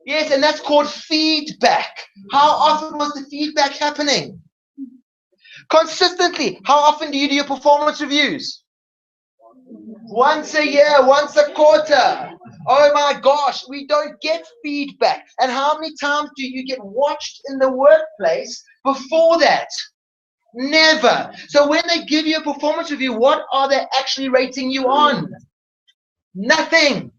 Yes, and that's called feedback. How often was the feedback happening? Consistently. How often do you do your performance reviews? Once a year, once a quarter. Oh my gosh, we don't get feedback. And how many times do you get watched in the workplace before that? Never. So when they give you a performance review, what are they actually rating you on? Nothing.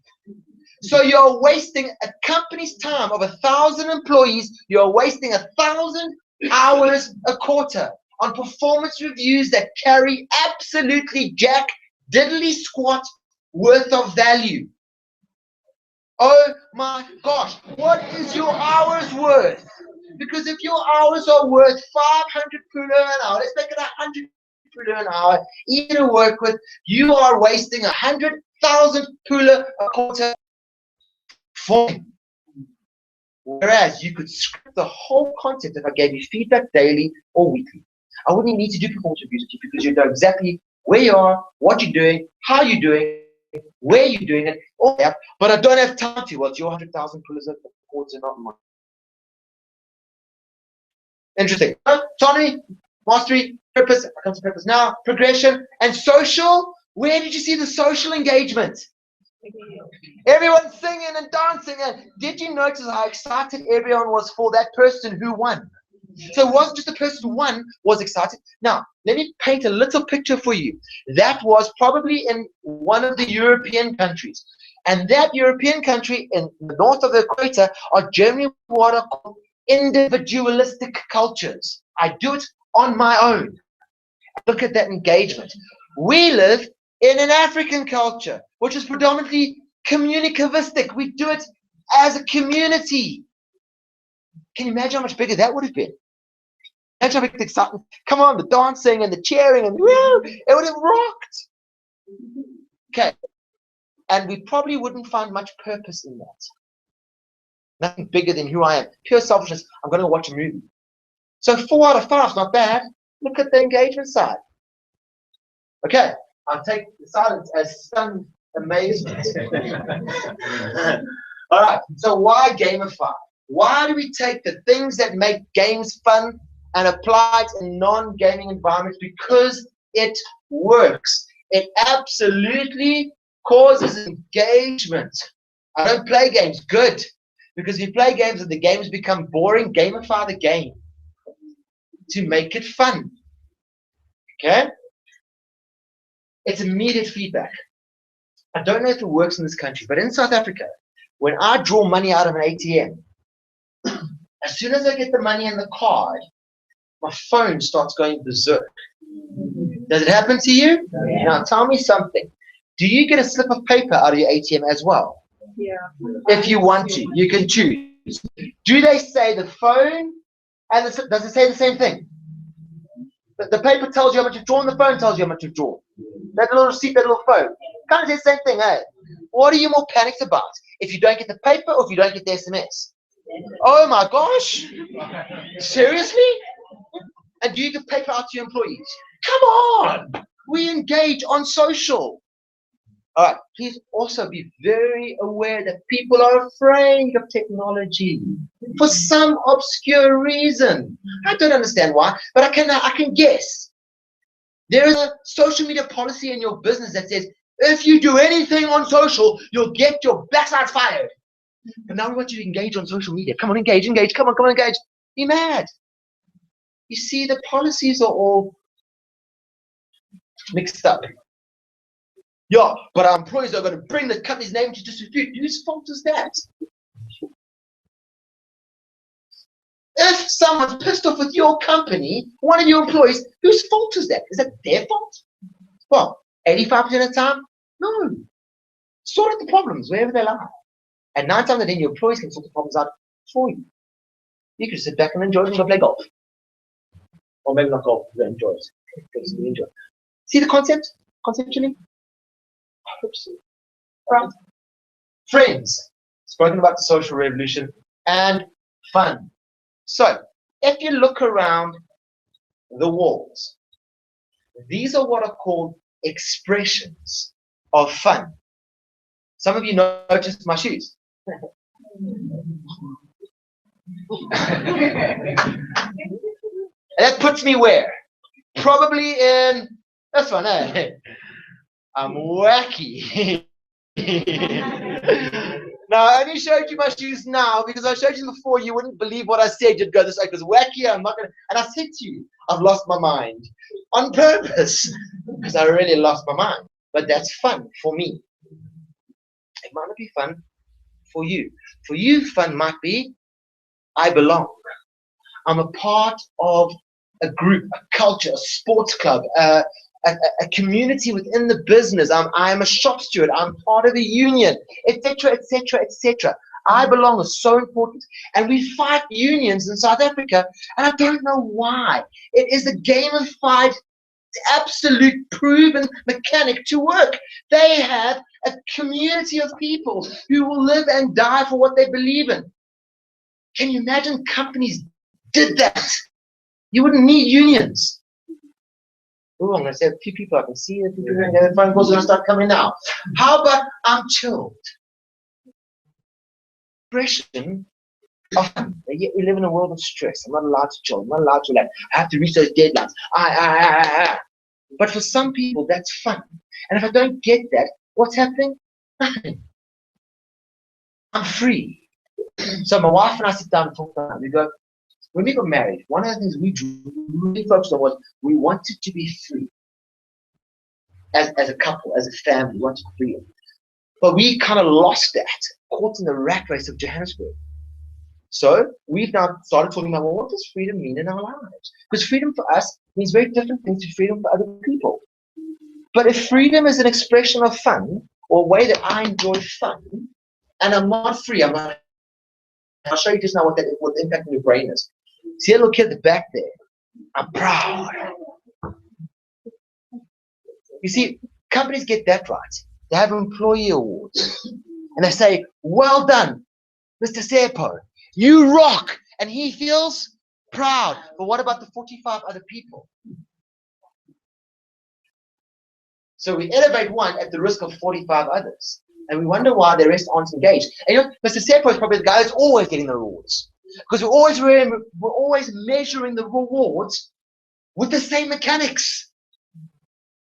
So you're wasting a company's time of 1,000 employees. You're wasting 1,000 hours a quarter on performance reviews that carry absolutely jack diddly squat worth of value. Oh my gosh, what is your hours worth? Because if your hours are worth 500 pula an hour, let's make it 100 pula an hour, even to work with, you are wasting 100,000 pula a quarter for me. Whereas you could script the whole concept if I gave you feedback daily or weekly. I wouldn't need to do performance reviews with you because you know exactly where you are, what you're doing, how you're doing, where you're doing it, all that. But I don't have time to. Well, it's your 100,000 pullers a quarter, not mine. Interesting. Autonomy, mastery, purpose. I come to purpose now. Progression and social. Where did you see the social engagement? Everyone singing and dancing. And did you notice how excited everyone was for that person who won? So it wasn't just the person who won was excited. Now, let me paint a little picture for you. That was probably in one of the European countries. And that European country in the north of the equator are generally what are called individualistic cultures. I do it on my own. Look at that engagement. We live in an African culture, which is predominantly communicavistic. We do it as a community. Can you imagine how much bigger that would have been? Imagine how big the excitement. Come on, the dancing and the cheering and woo, it would have rocked. Okay. And we probably wouldn't find much purpose in that. Nothing bigger than who I am. Pure selfishness. I'm going to watch a movie. So 4 out of 5 is not bad. Look at the engagement side. Okay. I'll take the silence as stunned amazement. All right. So why gamify? Why do we take the things that make games fun and apply it in non-gaming environments? Because it works. It absolutely causes engagement. I don't play games. Good. Because if you play games and the games become boring, gamify the game to make it fun. Okay? It's immediate feedback. I don't know if it works in this country, but in South Africa, when I draw money out of an ATM, as soon as I get the money in the card, my phone starts going berserk. Does it happen to you? Yeah. Now tell me something. Do you get a slip of paper out of your ATM as well? Yeah. If you want to, you can choose. Do they say the phone and does it say the same thing? The paper tells you how much you've drawn, the phone tells you how much you've drawn. That little receipt, that little phone. Kind of say the same thing, eh? What are you more panicked about? If you don't get the paper or if you don't get the SMS? Oh my gosh! Seriously? And do you give paper out to your employees? Come on! We engage on social. All right, please also be very aware that people are afraid of technology for some obscure reason. I don't understand why, but I can guess. There is a social media policy in your business that says, if you do anything on social, you'll get your backside fired. But now we want you to engage on social media. Come on, engage. Come on, engage. Be mad. You see, the policies are all mixed up. Yeah, but our employees are going to bring the company's name to disrepute. Whose fault is that? If someone's pissed off with your company, one of your employees, whose fault is that? Is that their fault? Well, 85% of the time, no. Sort out the problems wherever they lie. And 9 times out of 10, your employees can sort the problems out for you. You can sit back and enjoy it and go play golf. Or maybe not golf, but enjoy it. Because you enjoy it. See the concept? Conceptually? Right. Friends, spoken about the social revolution and fun. So, if you look around the walls, these are what are called expressions of fun. Some of you noticed my shoes. That puts me where? Probably in this one, eh? I'm wacky. Now, I only showed you my shoes now because I showed you before. You wouldn't believe what I said. You'd go, this way because wacky. I'm not gonna. And I said to you, I've lost my mind on purpose because I really lost my mind. But that's fun for me. It might not be fun for you. For you, fun might be, I belong. I'm a part of a group, a culture, a sports club, a community within the business. I'm a shop steward. I'm part of a union, etc., etc., etc. I belong is so important. And we fight unions in South Africa, and I don't know why. It is a gamified, absolute proven mechanic to work. They have a community of people who will live and die for what they believe in. Can you imagine companies did that? You wouldn't need unions. Oh, I'm going to say a few people. I can see that people are the phone calls are going to start coming now. How about I'm chilled? Depression. Yet we live in a world of stress. I'm not allowed to chill. I'm not allowed to relax. I have to reach those deadlines. But for some people, that's fun. And if I don't get that, what's happening? Nothing. I'm free. So my wife and I sit down and talk about it. We go, when we got married, one of the things we really focused on was we wanted to be free. As a couple, as a family, we wanted freedom. But we kind of lost that, caught in the rat race of Johannesburg. So we've now started talking about, well, what does freedom mean in our lives? Because freedom for us means very different things to freedom for other people. But if freedom is an expression of fun, or a way that I enjoy fun, and I'm not free, I'll show you just now what the impact on your brain is. See that little kid at the back there? I'm proud. You see, companies get that right. They have employee awards. And they say, well done, Mr. Sepo. You rock. And he feels proud. But what about the 45 other people? So we elevate one at the risk of 45 others. And we wonder why the rest aren't engaged. And you know, Mr. Sepo is probably the guy that's always getting the rewards. Because we're always measuring the rewards with the same mechanics.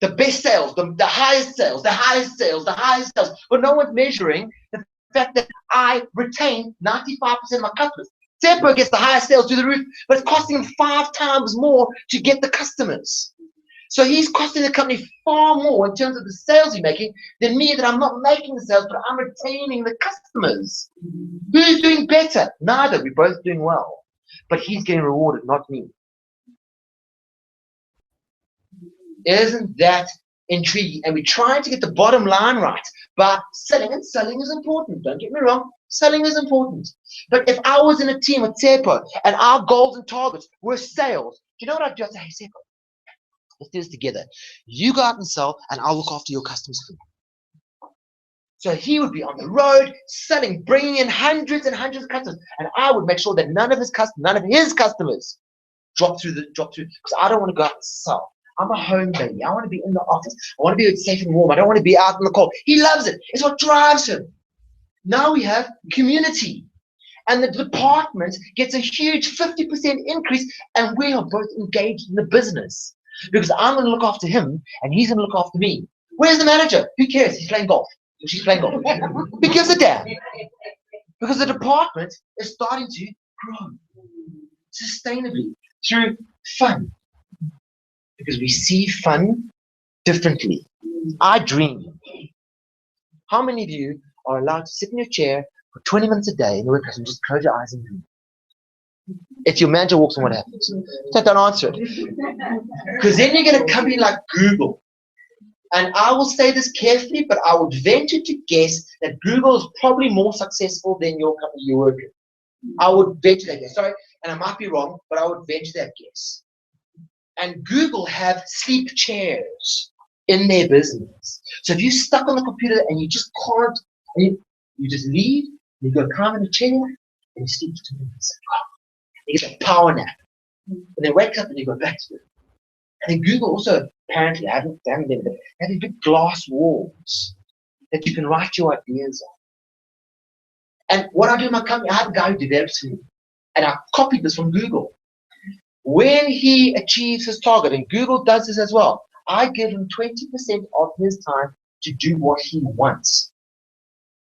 The best sales, the highest sales, the highest sales, the highest sales. But no one's measuring the fact that I retain 95% of my customers. Sepo gets the highest sales through the roof, but it's costing him 5 times more to get the customers. So he's costing the company far more in terms of the sales he's making than me, that I'm not making the sales, but I'm retaining the customers. Who's doing better? Neither. We're both doing well. But he's getting rewarded, not me. Isn't that intriguing? And we're trying to get the bottom line right by selling, and selling is important. Don't get me wrong. Selling is important. But if I was in a team with Sepo and our goals and targets were sales, do you know what I'd do? I'd say, hey, Sepo, let's do this together. You go out and sell, and I'll look after your customers. So he would be on the road selling, bringing in hundreds and hundreds of customers, and I would make sure that none of his customers drop through, because I don't want to go out and sell. I'm a home baby. I want to be in the office. I want to be safe and warm. I don't want to be out in the cold. He loves it. It's what drives him. Now we have community. And the department gets a huge 50% increase, and we are both engaged in the business. Because I'm going to look after him, and he's going to look after me. Where's the manager? Who cares? He's playing golf. She's playing golf. Who gives a damn? Because the department is starting to grow sustainably through fun. Because we see fun differently. I dream. How many of you are allowed to sit in your chair for 20 minutes a day in the workplace and just close your eyes and dream? If your manager walks in, what happens? Don't answer it. Because then you're going to come in like Google. And I will say this carefully, but I would venture to guess that Google is probably more successful than your company you work in. I would venture that guess. Sorry, and I might be wrong, but I would venture that guess. And Google have sleep chairs in their business. So if you're stuck on the computer and you just can't, you just leave, you go climb in a chair, and you sleep for 2 minutes. You get a power nap. And then wake up and you go back to it. And then Google also apparently haven't done them. They have these big glass walls that you can write your ideas on. And what I do in my company, I have a guy who develops for me. And I copied this from Google. When he achieves his target, and Google does this as well, I give him 20% of his time to do what he wants.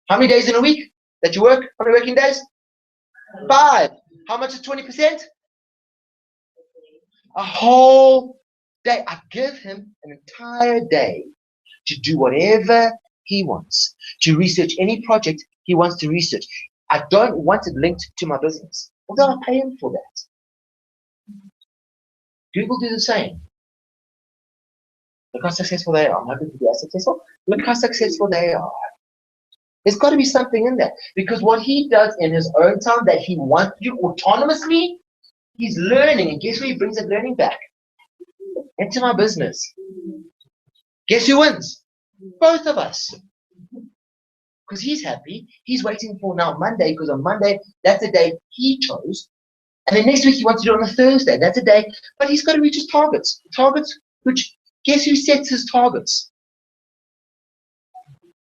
How many days in a week that you work? How many working days? 5. How much is 20%? A whole day. I give him an entire day to do whatever he wants, to research any project he wants to research. I don't want it linked to my business, although I pay him for that. Google do the same. Look how successful they are. I'm hoping to be as successful. Look how successful they are. There's got to be something in that. Because what he does in his own time that he wants to do autonomously, he's learning. And guess where he brings that learning back? Into my business. Guess who wins? Both of us. Because he's happy. He's waiting for now Monday, because on Monday, that's the day he chose. And then next week he wants to do it on a Thursday. That's a day. But he's got to reach his targets. Targets which, guess who sets his targets?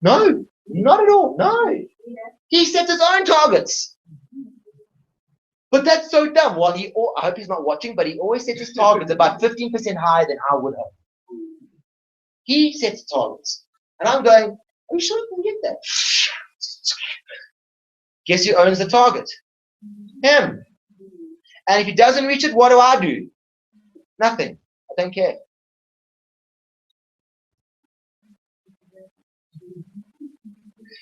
No, not at all. No. He sets his own targets. But that's so dumb. Well, I hope he's not watching, but he always sets his targets about 15% higher than I would have. He sets targets. And I'm going, are you sure you can get that? Guess who owns the target? Him. And if he doesn't reach it, what do? Nothing. I don't care.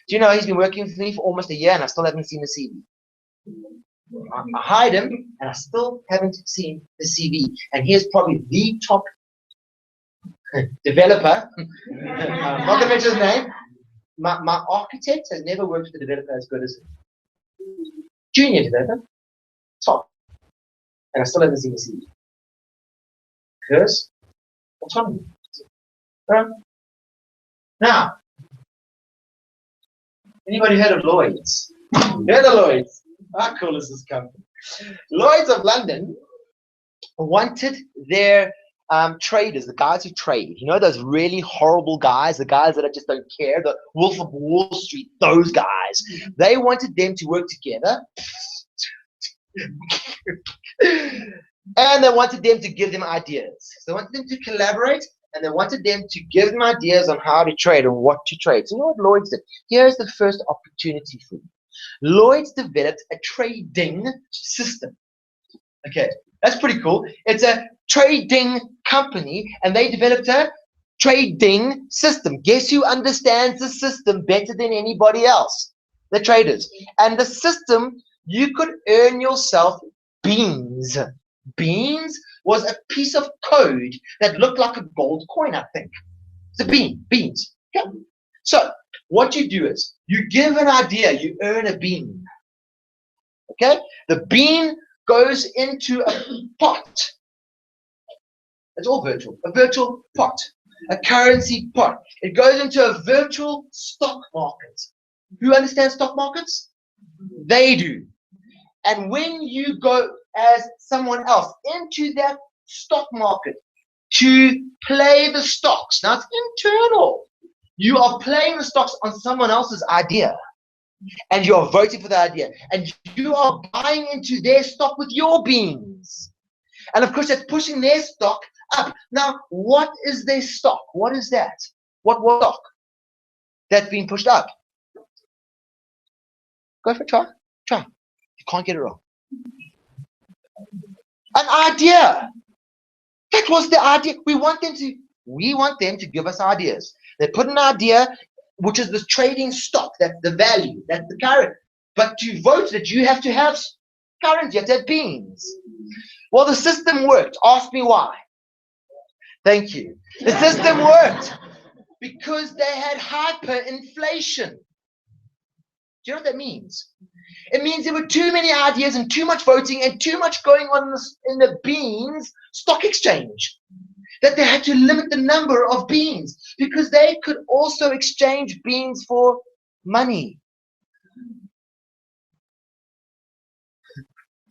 Do you know he's been working for me for almost a year and I still haven't seen the CV? I hired him and I still haven't seen the CV. And here's probably the top developer. I'm not going to mention his name. My architect has never worked with a developer as good as him. Junior developer. Top. And I still haven't seen the CV. Because autonomy. Now, anybody heard of Lloyd's? Heard of Lloyd's? How cool is this company? Lloyd's of London wanted their traders, the guys who trade, you know, those really horrible guys, the guys that just don't care, the Wolf of Wall Street, those guys. They wanted them to work together. And they wanted them to give them ideas. So they wanted them to collaborate, and they wanted them to give them ideas on how to trade and what to trade. So you know what Lloyd's did? Here's the first opportunity for you. Lloyd's developed a trading system. Okay, that's pretty cool. It's a trading company, and they developed a trading system. Guess who understands the system better than anybody else? The traders. And the system, you could earn yourself beans. Beans was a piece of code that looked like a gold coin, I think. It's a bean, beans. Yeah. So what you do is you give an idea, you earn a bean. Okay? The bean goes into a pot. It's all virtual. A virtual pot. A currency pot. It goes into a virtual stock market. Who understands stock markets? They do. And when you go as someone else into that stock market, to play the stocks. Now it's internal. You are playing the stocks on someone else's idea, and you are voting for the idea, and you are buying into their stock with your beans. And of course, that's pushing their stock up. Now, what is their stock? What is that? What stock that's being pushed up? Go for a try. Try. You can't get it wrong. An idea. That was the idea. We want them to give us ideas. They put an idea, which is the trading stock, that's the value, that's the current. But to vote that, you have to have currency, you have to have beans. Well, the system worked. Ask me why. Thank you. The system worked because they had hyperinflation. Do you know what that means? It means there were too many ideas and too much voting and too much going on in the beans stock exchange, that they had to limit the number of beans because they could also exchange beans for money.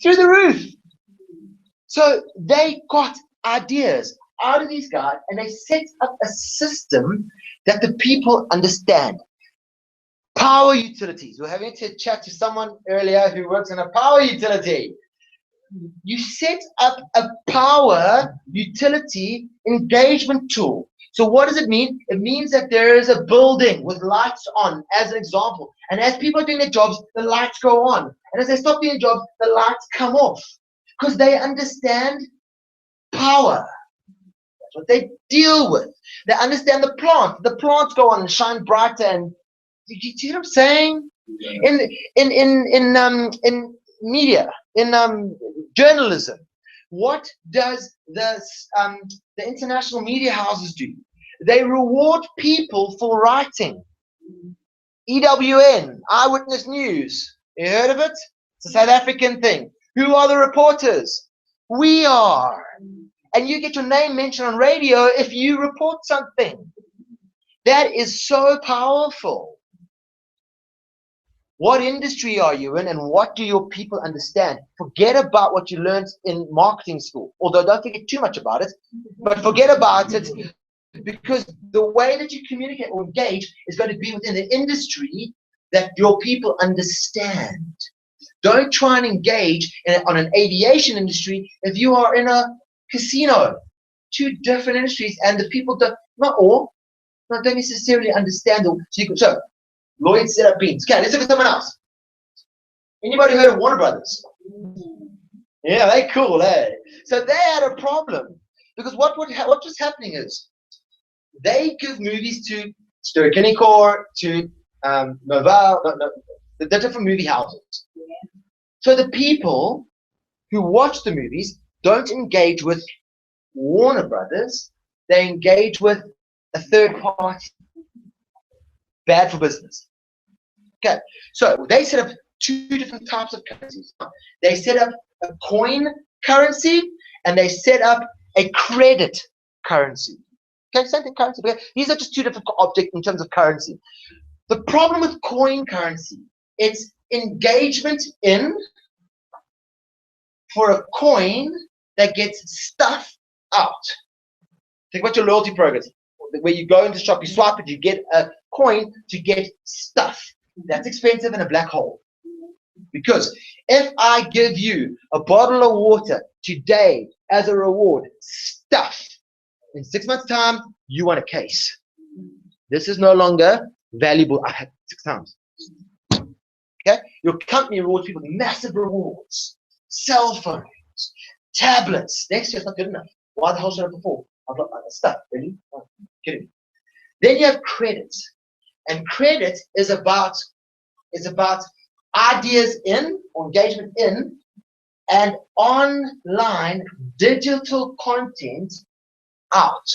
Through the roof. So they got ideas out of these guys and they set up a system that the people understand. Power utilities. We're having to chat to someone earlier who works in a power utility. You set up a power utility engagement tool. So what does it mean? It means that there is a building with lights on, as an example. And as people are doing their jobs, the lights go on. And as they stop doing their jobs, the lights come off. Because they understand power. That's what they deal with. They understand the plant. The plants go on and shine brighter. And do you see what I'm saying? In media, in journalism, what does the international media houses do? They reward people for writing. EWN, Eyewitness News. You heard of it? It's a South African thing. Who are the reporters? We are. And you get your name mentioned on radio if you report something. That is so powerful. What industry are you in, and what do your people understand? Forget about what you learned in marketing school, although don't forget too much about it, but forget about it, because the way that you communicate or engage is going to be within the industry that your people understand. Don't try and engage on an aviation industry if you are in a casino. Two different industries, and the people don't necessarily understand them. So Lloyd set up beans. Okay, let's look at someone else. Anybody heard of Warner Brothers? Yeah, they're cool, eh? So they had a problem because what was happening is they give movies to Ster-Kinekor, to Novel, the different movie houses. So the people who watch the movies don't engage with Warner Brothers, they engage with a third party. Bad for business. Okay, so they set up two different types of currencies. They set up a coin currency and they set up a credit currency. Okay, same thing, currency. But these are just two different objects in terms of currency. The problem with coin currency, it's engagement in for a coin that gets stuff out. Think about your loyalty programs. Where you go into the shop, you swipe it, you get a coin to get stuff. That's expensive in a black hole. Because if I give you a bottle of water today as a reward, stuff, in 6 months' time, you want a case. This is no longer valuable. I had 6 times. Okay? Your company rewards people with massive rewards. Cell phones, tablets. Next year, it's not good enough. Why the hell should I have before? I've got stuff, really? Oh, kidding. Then you have credit. And credit is about ideas in, or engagement in, and online digital content out.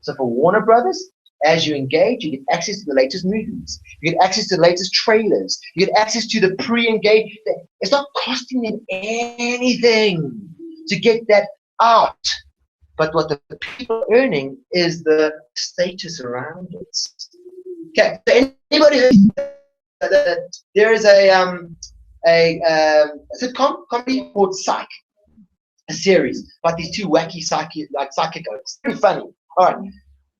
So for Warner Brothers, as you engage, you get access to the latest movies. You get access to the latest trailers. You get access to the pre-engaged. It's not costing them anything to get that out. But what the people are earning is the status around it. Okay, so anybody heard there is a sitcom comedy called Psych. a series about these two wacky psychicos. Very funny. All right.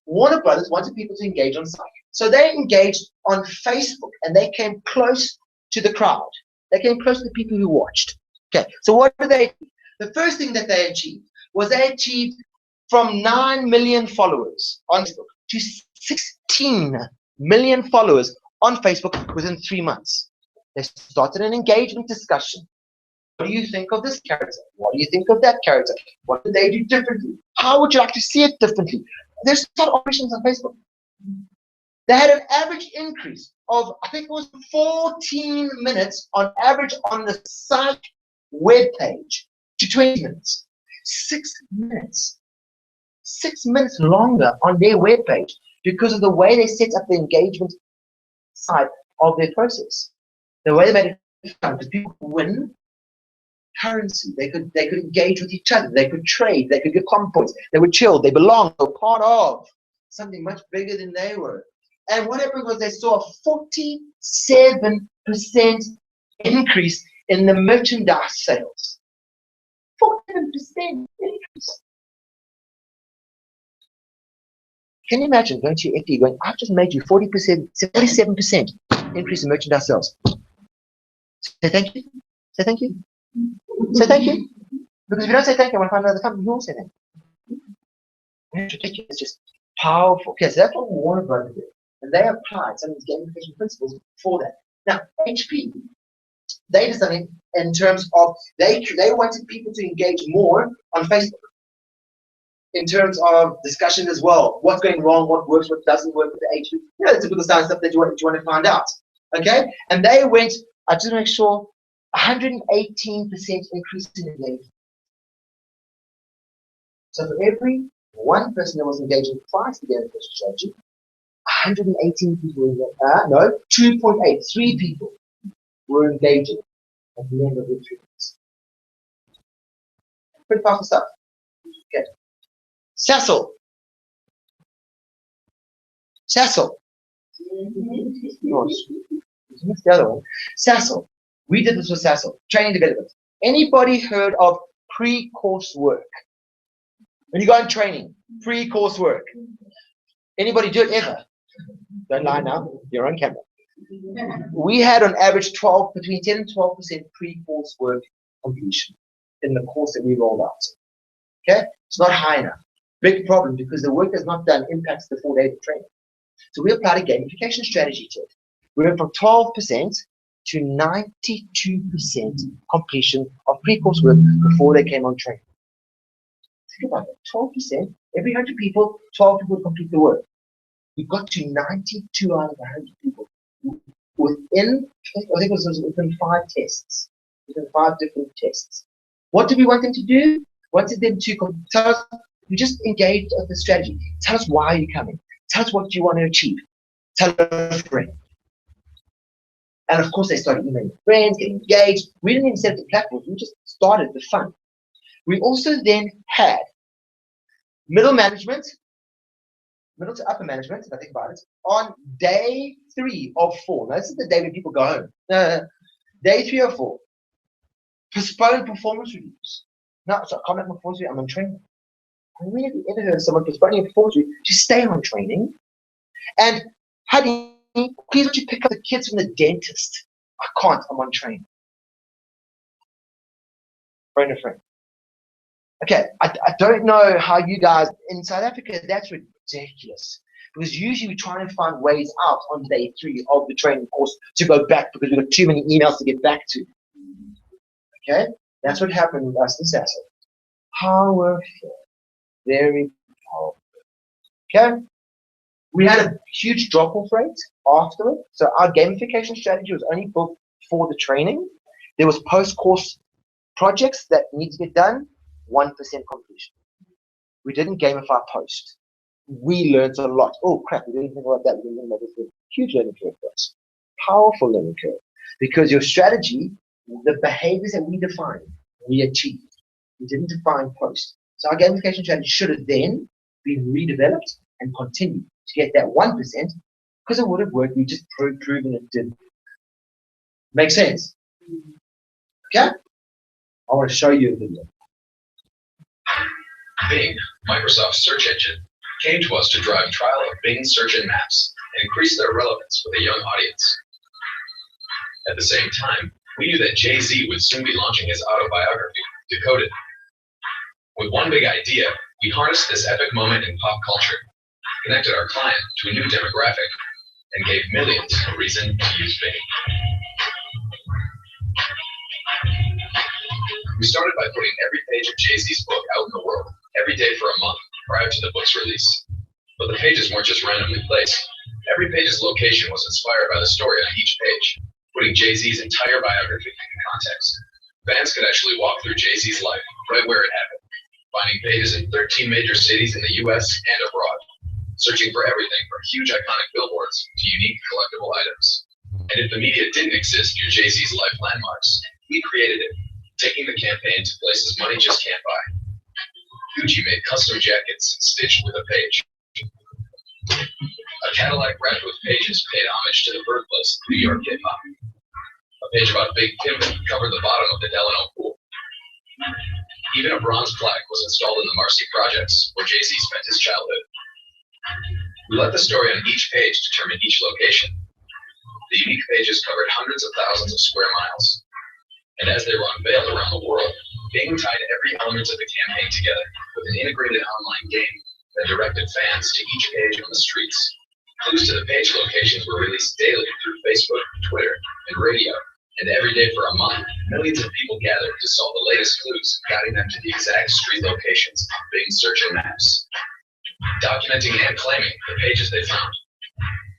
Warner Brothers wanted people to engage on site. So they engaged on Facebook and they came close to the crowd. They came close to the people who watched. Okay, so what did they achieve? The first thing that they achieved was they achieved from 9 million followers on Facebook to 16 million followers on Facebook within 3 months. They started an engagement discussion. What do you think of this character? What do you think of that character? What did they do differently? How would you like to see it differently? They started operations on Facebook. They had an average increase of, I think it was 14 minutes on average on the site web page to 20 minutes. 6 minutes. 6 minutes longer on their web page because of the way they set up the engagement side of their process. The way they made it fun, because people could win currency. They could engage with each other. They could trade. They could get common points. They were chilled. They belonged. They were part of something much bigger than they were. And what happened was they saw a 47% increase in the merchandise sales. 47% increase. Can you imagine going to your FD going, I've just made you 47% increase in merchandise sales. Say thank you. Say thank you. Say thank you. Because if you don't say thank you, I want to find another company who will say thank you. It's ridiculous. It's just powerful. Okay, so that's what Warner Brothers did. And they applied some of these gamification principles for that. Now, HP, they did something in terms of they wanted people to engage more on Facebook in terms of discussion as well. What's going wrong, what works, what doesn't work with the HP. You know, the typical stuff that you want to find out. Okay? And they went, I just make sure, 118% increase in engagement. So for every one person that was engaging prior to the gamification strategy, 118 people were 2.8, 3 people were engaging at the end of the 3 months. Pretty powerful stuff. Okay. Cecil. What's the other one? Cecil. We did this with Cecil. Training development. Anybody heard of pre-course work? When you go on training, pre-course work. Anybody do it ever? Don't lie now. You're on camera. We had on average between 10 and 12% pre-course work completion in the course that we rolled out. Okay? It's not high enough. Big problem because the work that's not done impacts the 4 days of training. So we applied a gamification strategy to it. We went from 12% to 92% completion of pre-course work before they came on training. Think about that. 12%. Every 100 people, 12 people complete the work. We got to 92 out of 100 people within, I think it was within 5 tests, within 5 different tests. What did we want them to do? We wanted them to tell us, we just engaged with the strategy. Tell us why you're coming. Tell us what you want to achieve. Tell a friend. And of course, they started emailing friends, getting engaged. We didn't even set up the platform. We just started the fun. We also then had middle to upper management, if I think about it, on day 3 of 4. Now, this is the day when people go home. Day 3 or 4. Postpone performance reviews. No, so I can't make my performance review. I'm on training. I really ever heard of someone postponing a performance review to stay on training. And, honey, please would you pick up the kids from the dentist? I can't. I'm on training. Friend of friend. Okay, I don't know how you guys, in South Africa, that's ridiculous. Because usually we try and find ways out on day 3 of the training course to go back because we've got too many emails to get back to. Okay, that's what happened with us in Sasso. Powerful. Very powerful. Okay, we had a huge drop-off rate after it. So our gamification strategy was only built for the training. There was post-course projects that need to get done. 1% completion. We didn't gamify post. We learned a lot. Oh crap, we didn't think about that. We didn't think about this. Huge learning curve for us. Powerful learning curve. Because your strategy, the behaviors that we defined, we achieved. We didn't define post. So our gamification strategy should have then been redeveloped and continued to get that 1%, because it would have worked. We just proven it didn't. Make sense? Okay? I want to show you a video. Bing, Microsoft's search engine, came to us to drive trial of Bing search and maps and increase their relevance with a young audience. At the same time, we knew that Jay-Z would soon be launching his autobiography, Decoded. With one big idea, we harnessed this epic moment in pop culture, connected our client to a new demographic, and gave millions a reason to use Bing. We started by putting every page of Jay-Z's book out in the world, every day for a month, prior to the book's release. But the pages weren't just randomly placed. Every page's location was inspired by the story on each page, putting Jay-Z's entire biography in context. Fans could actually walk through Jay-Z's life, right where it happened, finding pages in 13 major cities in the US and abroad, searching for everything from huge iconic billboards to unique collectible items. And if the media didn't exist near Jay-Z's life landmarks, we created it, taking the campaign to places money just can't buy. Gucci made custom jackets stitched with a page. A Cadillac wrapped with pages paid homage to the birthplace of New York hip-hop. A page about Big Pimpin' covered the bottom of the Delano pool. Even a bronze plaque was installed in the Marcy Projects, where Jay-Z spent his childhood. We let the story on each page determine each location. The unique pages covered hundreds of thousands of square miles. And as they were unveiled around the world, Bing tied every element of the campaign together with an integrated online game that directed fans to each page on the streets. Clues to the page locations were released daily through Facebook, Twitter, and radio. And every day for a month, millions of people gathered to solve the latest clues, guiding them to the exact street locations on Bing's search and maps, documenting and claiming the pages they found.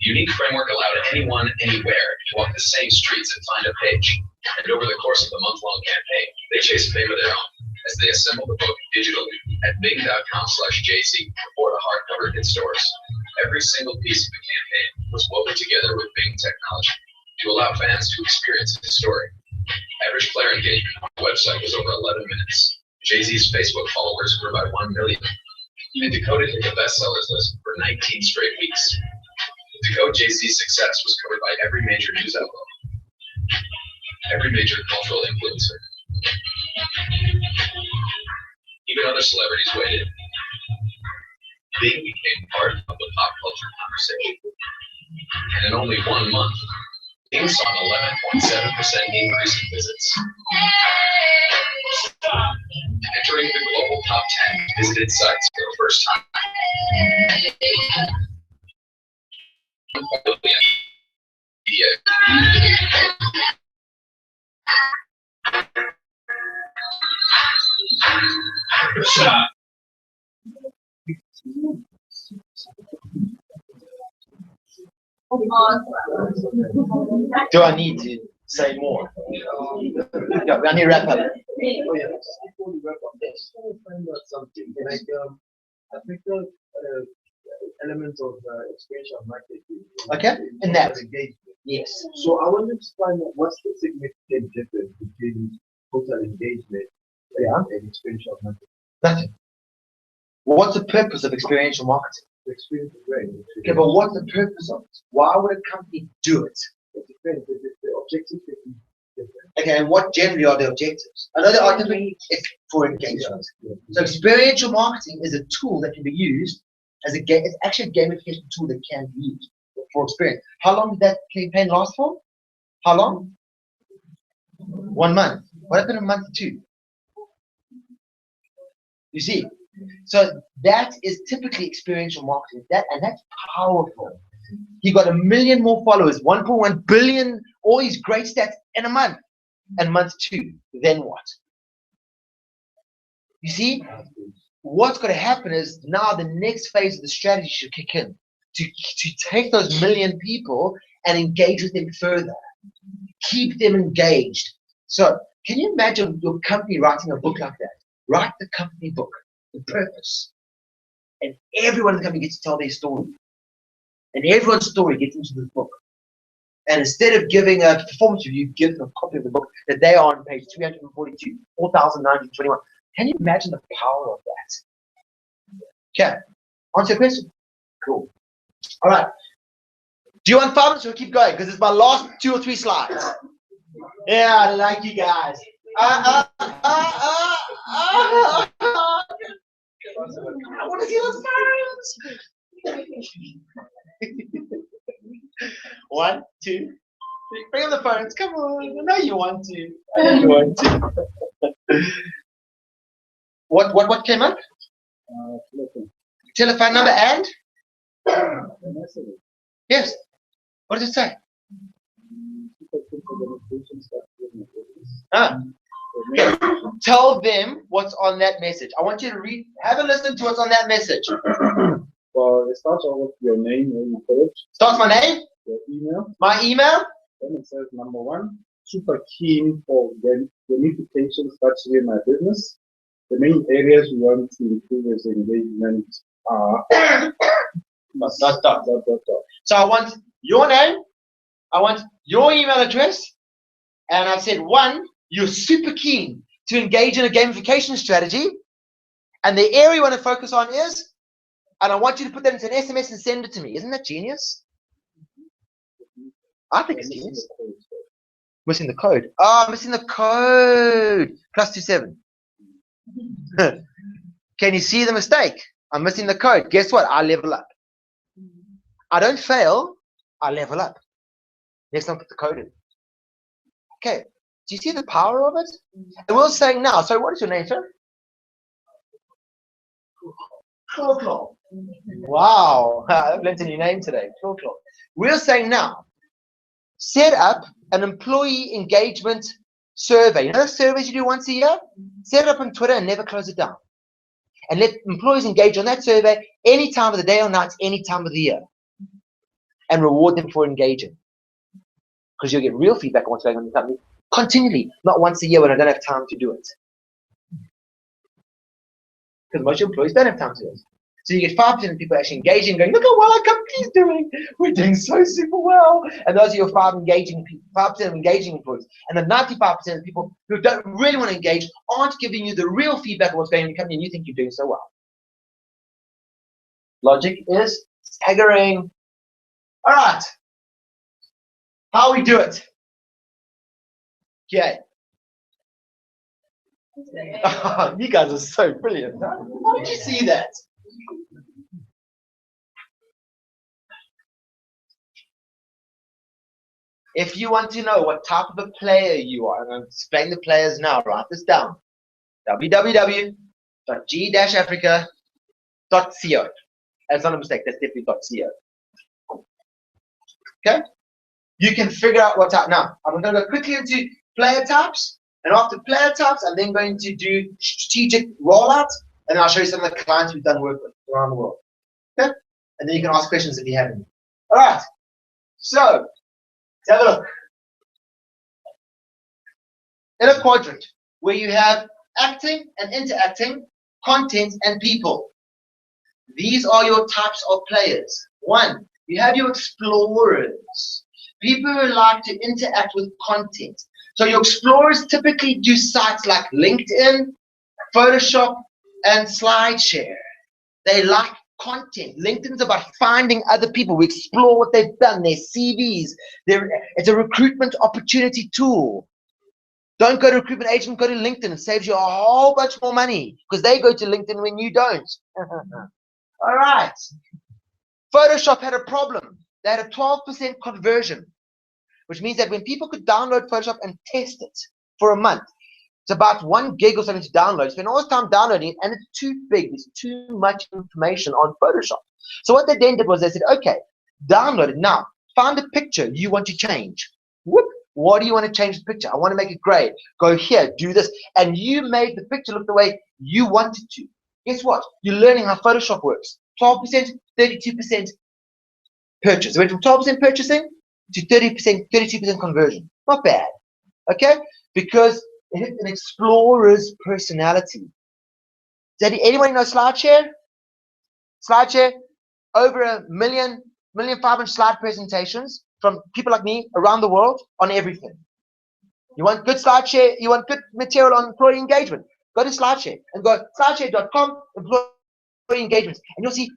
The unique framework allowed anyone, anywhere, to walk the same streets and find a page. And over the course of the month-long campaign, they chased fame of their own as they assembled the book digitally at bing.com/JC before the hardcover hit stores. Every single piece of the campaign was woven together with Bing technology to allow fans to experience his story. Average player engagement on the website was over 11 minutes. Jay-Z's Facebook followers grew by 1 million. And Decoded hit the bestsellers list for 19 straight weeks. Decode Jay-Z's success was covered by every major news outlet, every major cultural influencer. Even other celebrities waited. Bing became part of the pop culture conversation. And in only 1 month, Bing saw an 11.7% increase in visits, entering the global top 10 visited sites for the first time. Do I need to say more? Yeah, we need to wrap up. Oh yeah, before we wrap up, let's find out something. Like I think the element of experiential marketing. Okay, and that. Engagement. Yes. So I wanted to find out what's the significant difference between total engagement and experiential marketing. Nothing. What's the purpose of experiential marketing? The experience is great. Okay, but what's the purpose of it? Why would a company do it? It depends. The objectives are different. Okay, and what generally are the objectives? I know there are different. It's for engagement. Yeah. So experiential marketing is a tool that can be used as a game. It's actually a gamification tool that can be used for experience. How long did that campaign last for? How long? 1 month. What happened in month 2? You see, so that is typically experiential marketing. And that's powerful. He got 1 million more followers, 1.1 billion, all these great stats in a month. And month 2, then what? You see, what's going to happen is now the next phase of the strategy should kick in to take those 1 million people and engage with them further, keep them engaged. So can you imagine your company writing a book like that? Write the company book, the purpose, and everyone in the company gets to tell their story, and everyone's story gets into this book. And instead of giving a performance review, give them a copy of the book that they are on page 342, 4,921. Can you imagine the power of that? Okay, answer your question. Cool. All right. Do you want 5 minutes or keep going? Because it's my last 2 or 3 slides. Yeah, I like you guys. I want to see those phones. 1, 2, 3. Bring on the phones. Come on. I know you want to. I know you want to. What came up? Telephone number and? Yes. What does it say? Okay. Tell them what's on that message. I want you to read, have a listen to what's on that message. Well, it starts off with your name when you put it. Starts my name? Your email. My email? Then it says number 1, super keen for gamification structure in my business. The main areas we want to improve as engagement are dot. So I want your name, I want your email address, and I've said 1, you're super keen to engage in a gamification strategy, and the area you want to focus on is, and I want you to put that into an SMS and send it to me. Isn't that genius? I think it's genius. Missing the code. Oh, missing the code. +27. Can you see the mistake? I'm missing the code. Guess what? I level up. I don't fail. I level up. Let's not put the code in. Okay. Do you see the power of it? And we're saying now. So what is your name, sir? Wow. I've learned a new name today. We're saying now, set up an employee engagement survey. You know the surveys you do once a year? Set it up on Twitter and never close it down. And let employees engage on that survey any time of the day or night, any time of the year. And reward them for engaging. Because you'll get real feedback on what's going on in the company continually, not once a year when I don't have time to do it. Because most employees don't have time to do it. So you get 5% of people actually engaging, going, look at what our company's doing. We're doing so super well. And those are your 5% of engaging employees. And the 95% of people who don't really want to engage aren't giving you the real feedback of what's going on in the company, and you think you're doing so well. Logic is staggering. All right. How we do it? Okay. Oh, you guys are so brilliant. How did you see that? If you want to know what type of a player you are, I'm going to explain the players now. Write this down. www.g-africa.co. That's not a mistake. That's definitely .co. Okay? You can figure out what type. Now, I'm going to go quickly into player types. And after player types, I'm then going to do strategic rollout. And I'll show you some of the clients we've done work with around the world. Okay? And then you can ask questions if you have any. All right. So, let's have a look. In a quadrant where you have acting and interacting, content and people. These are your types of players. 1, you have your explorers. People who like to interact with content. So your explorers typically do sites like LinkedIn, Photoshop, and SlideShare. They like content. LinkedIn's about finding other people. We explore what they've done, their CVs. It's a recruitment opportunity tool. Don't go to a recruitment agent, go to LinkedIn. It saves you a whole bunch more money because they go to LinkedIn when you don't. All right. Photoshop had a problem. They had a 12% conversion, which means that when people could download Photoshop and test it for a month, it's about 1 gig or something to download. Spend all this time downloading it, and it's too big. There's too much information on Photoshop. So what they then did was they said, okay, download it. Now, find a picture you want to change. Whoop. What do you want to change the picture? I want to make it gray. Go here, do this. And you made the picture look the way you wanted to. Guess what? You're learning how Photoshop works. 12%, 32% purchase. It went from 12% purchasing to 30%, 32% conversion. Not bad. Okay? Because it hit an explorer's personality. Does anyone know SlideShare? SlideShare, over 1,500,000 slide presentations from people like me around the world on everything. You want good SlideShare, you want good material on employee engagement, go to SlideShare and go slideshare.com, employee engagements, and you'll see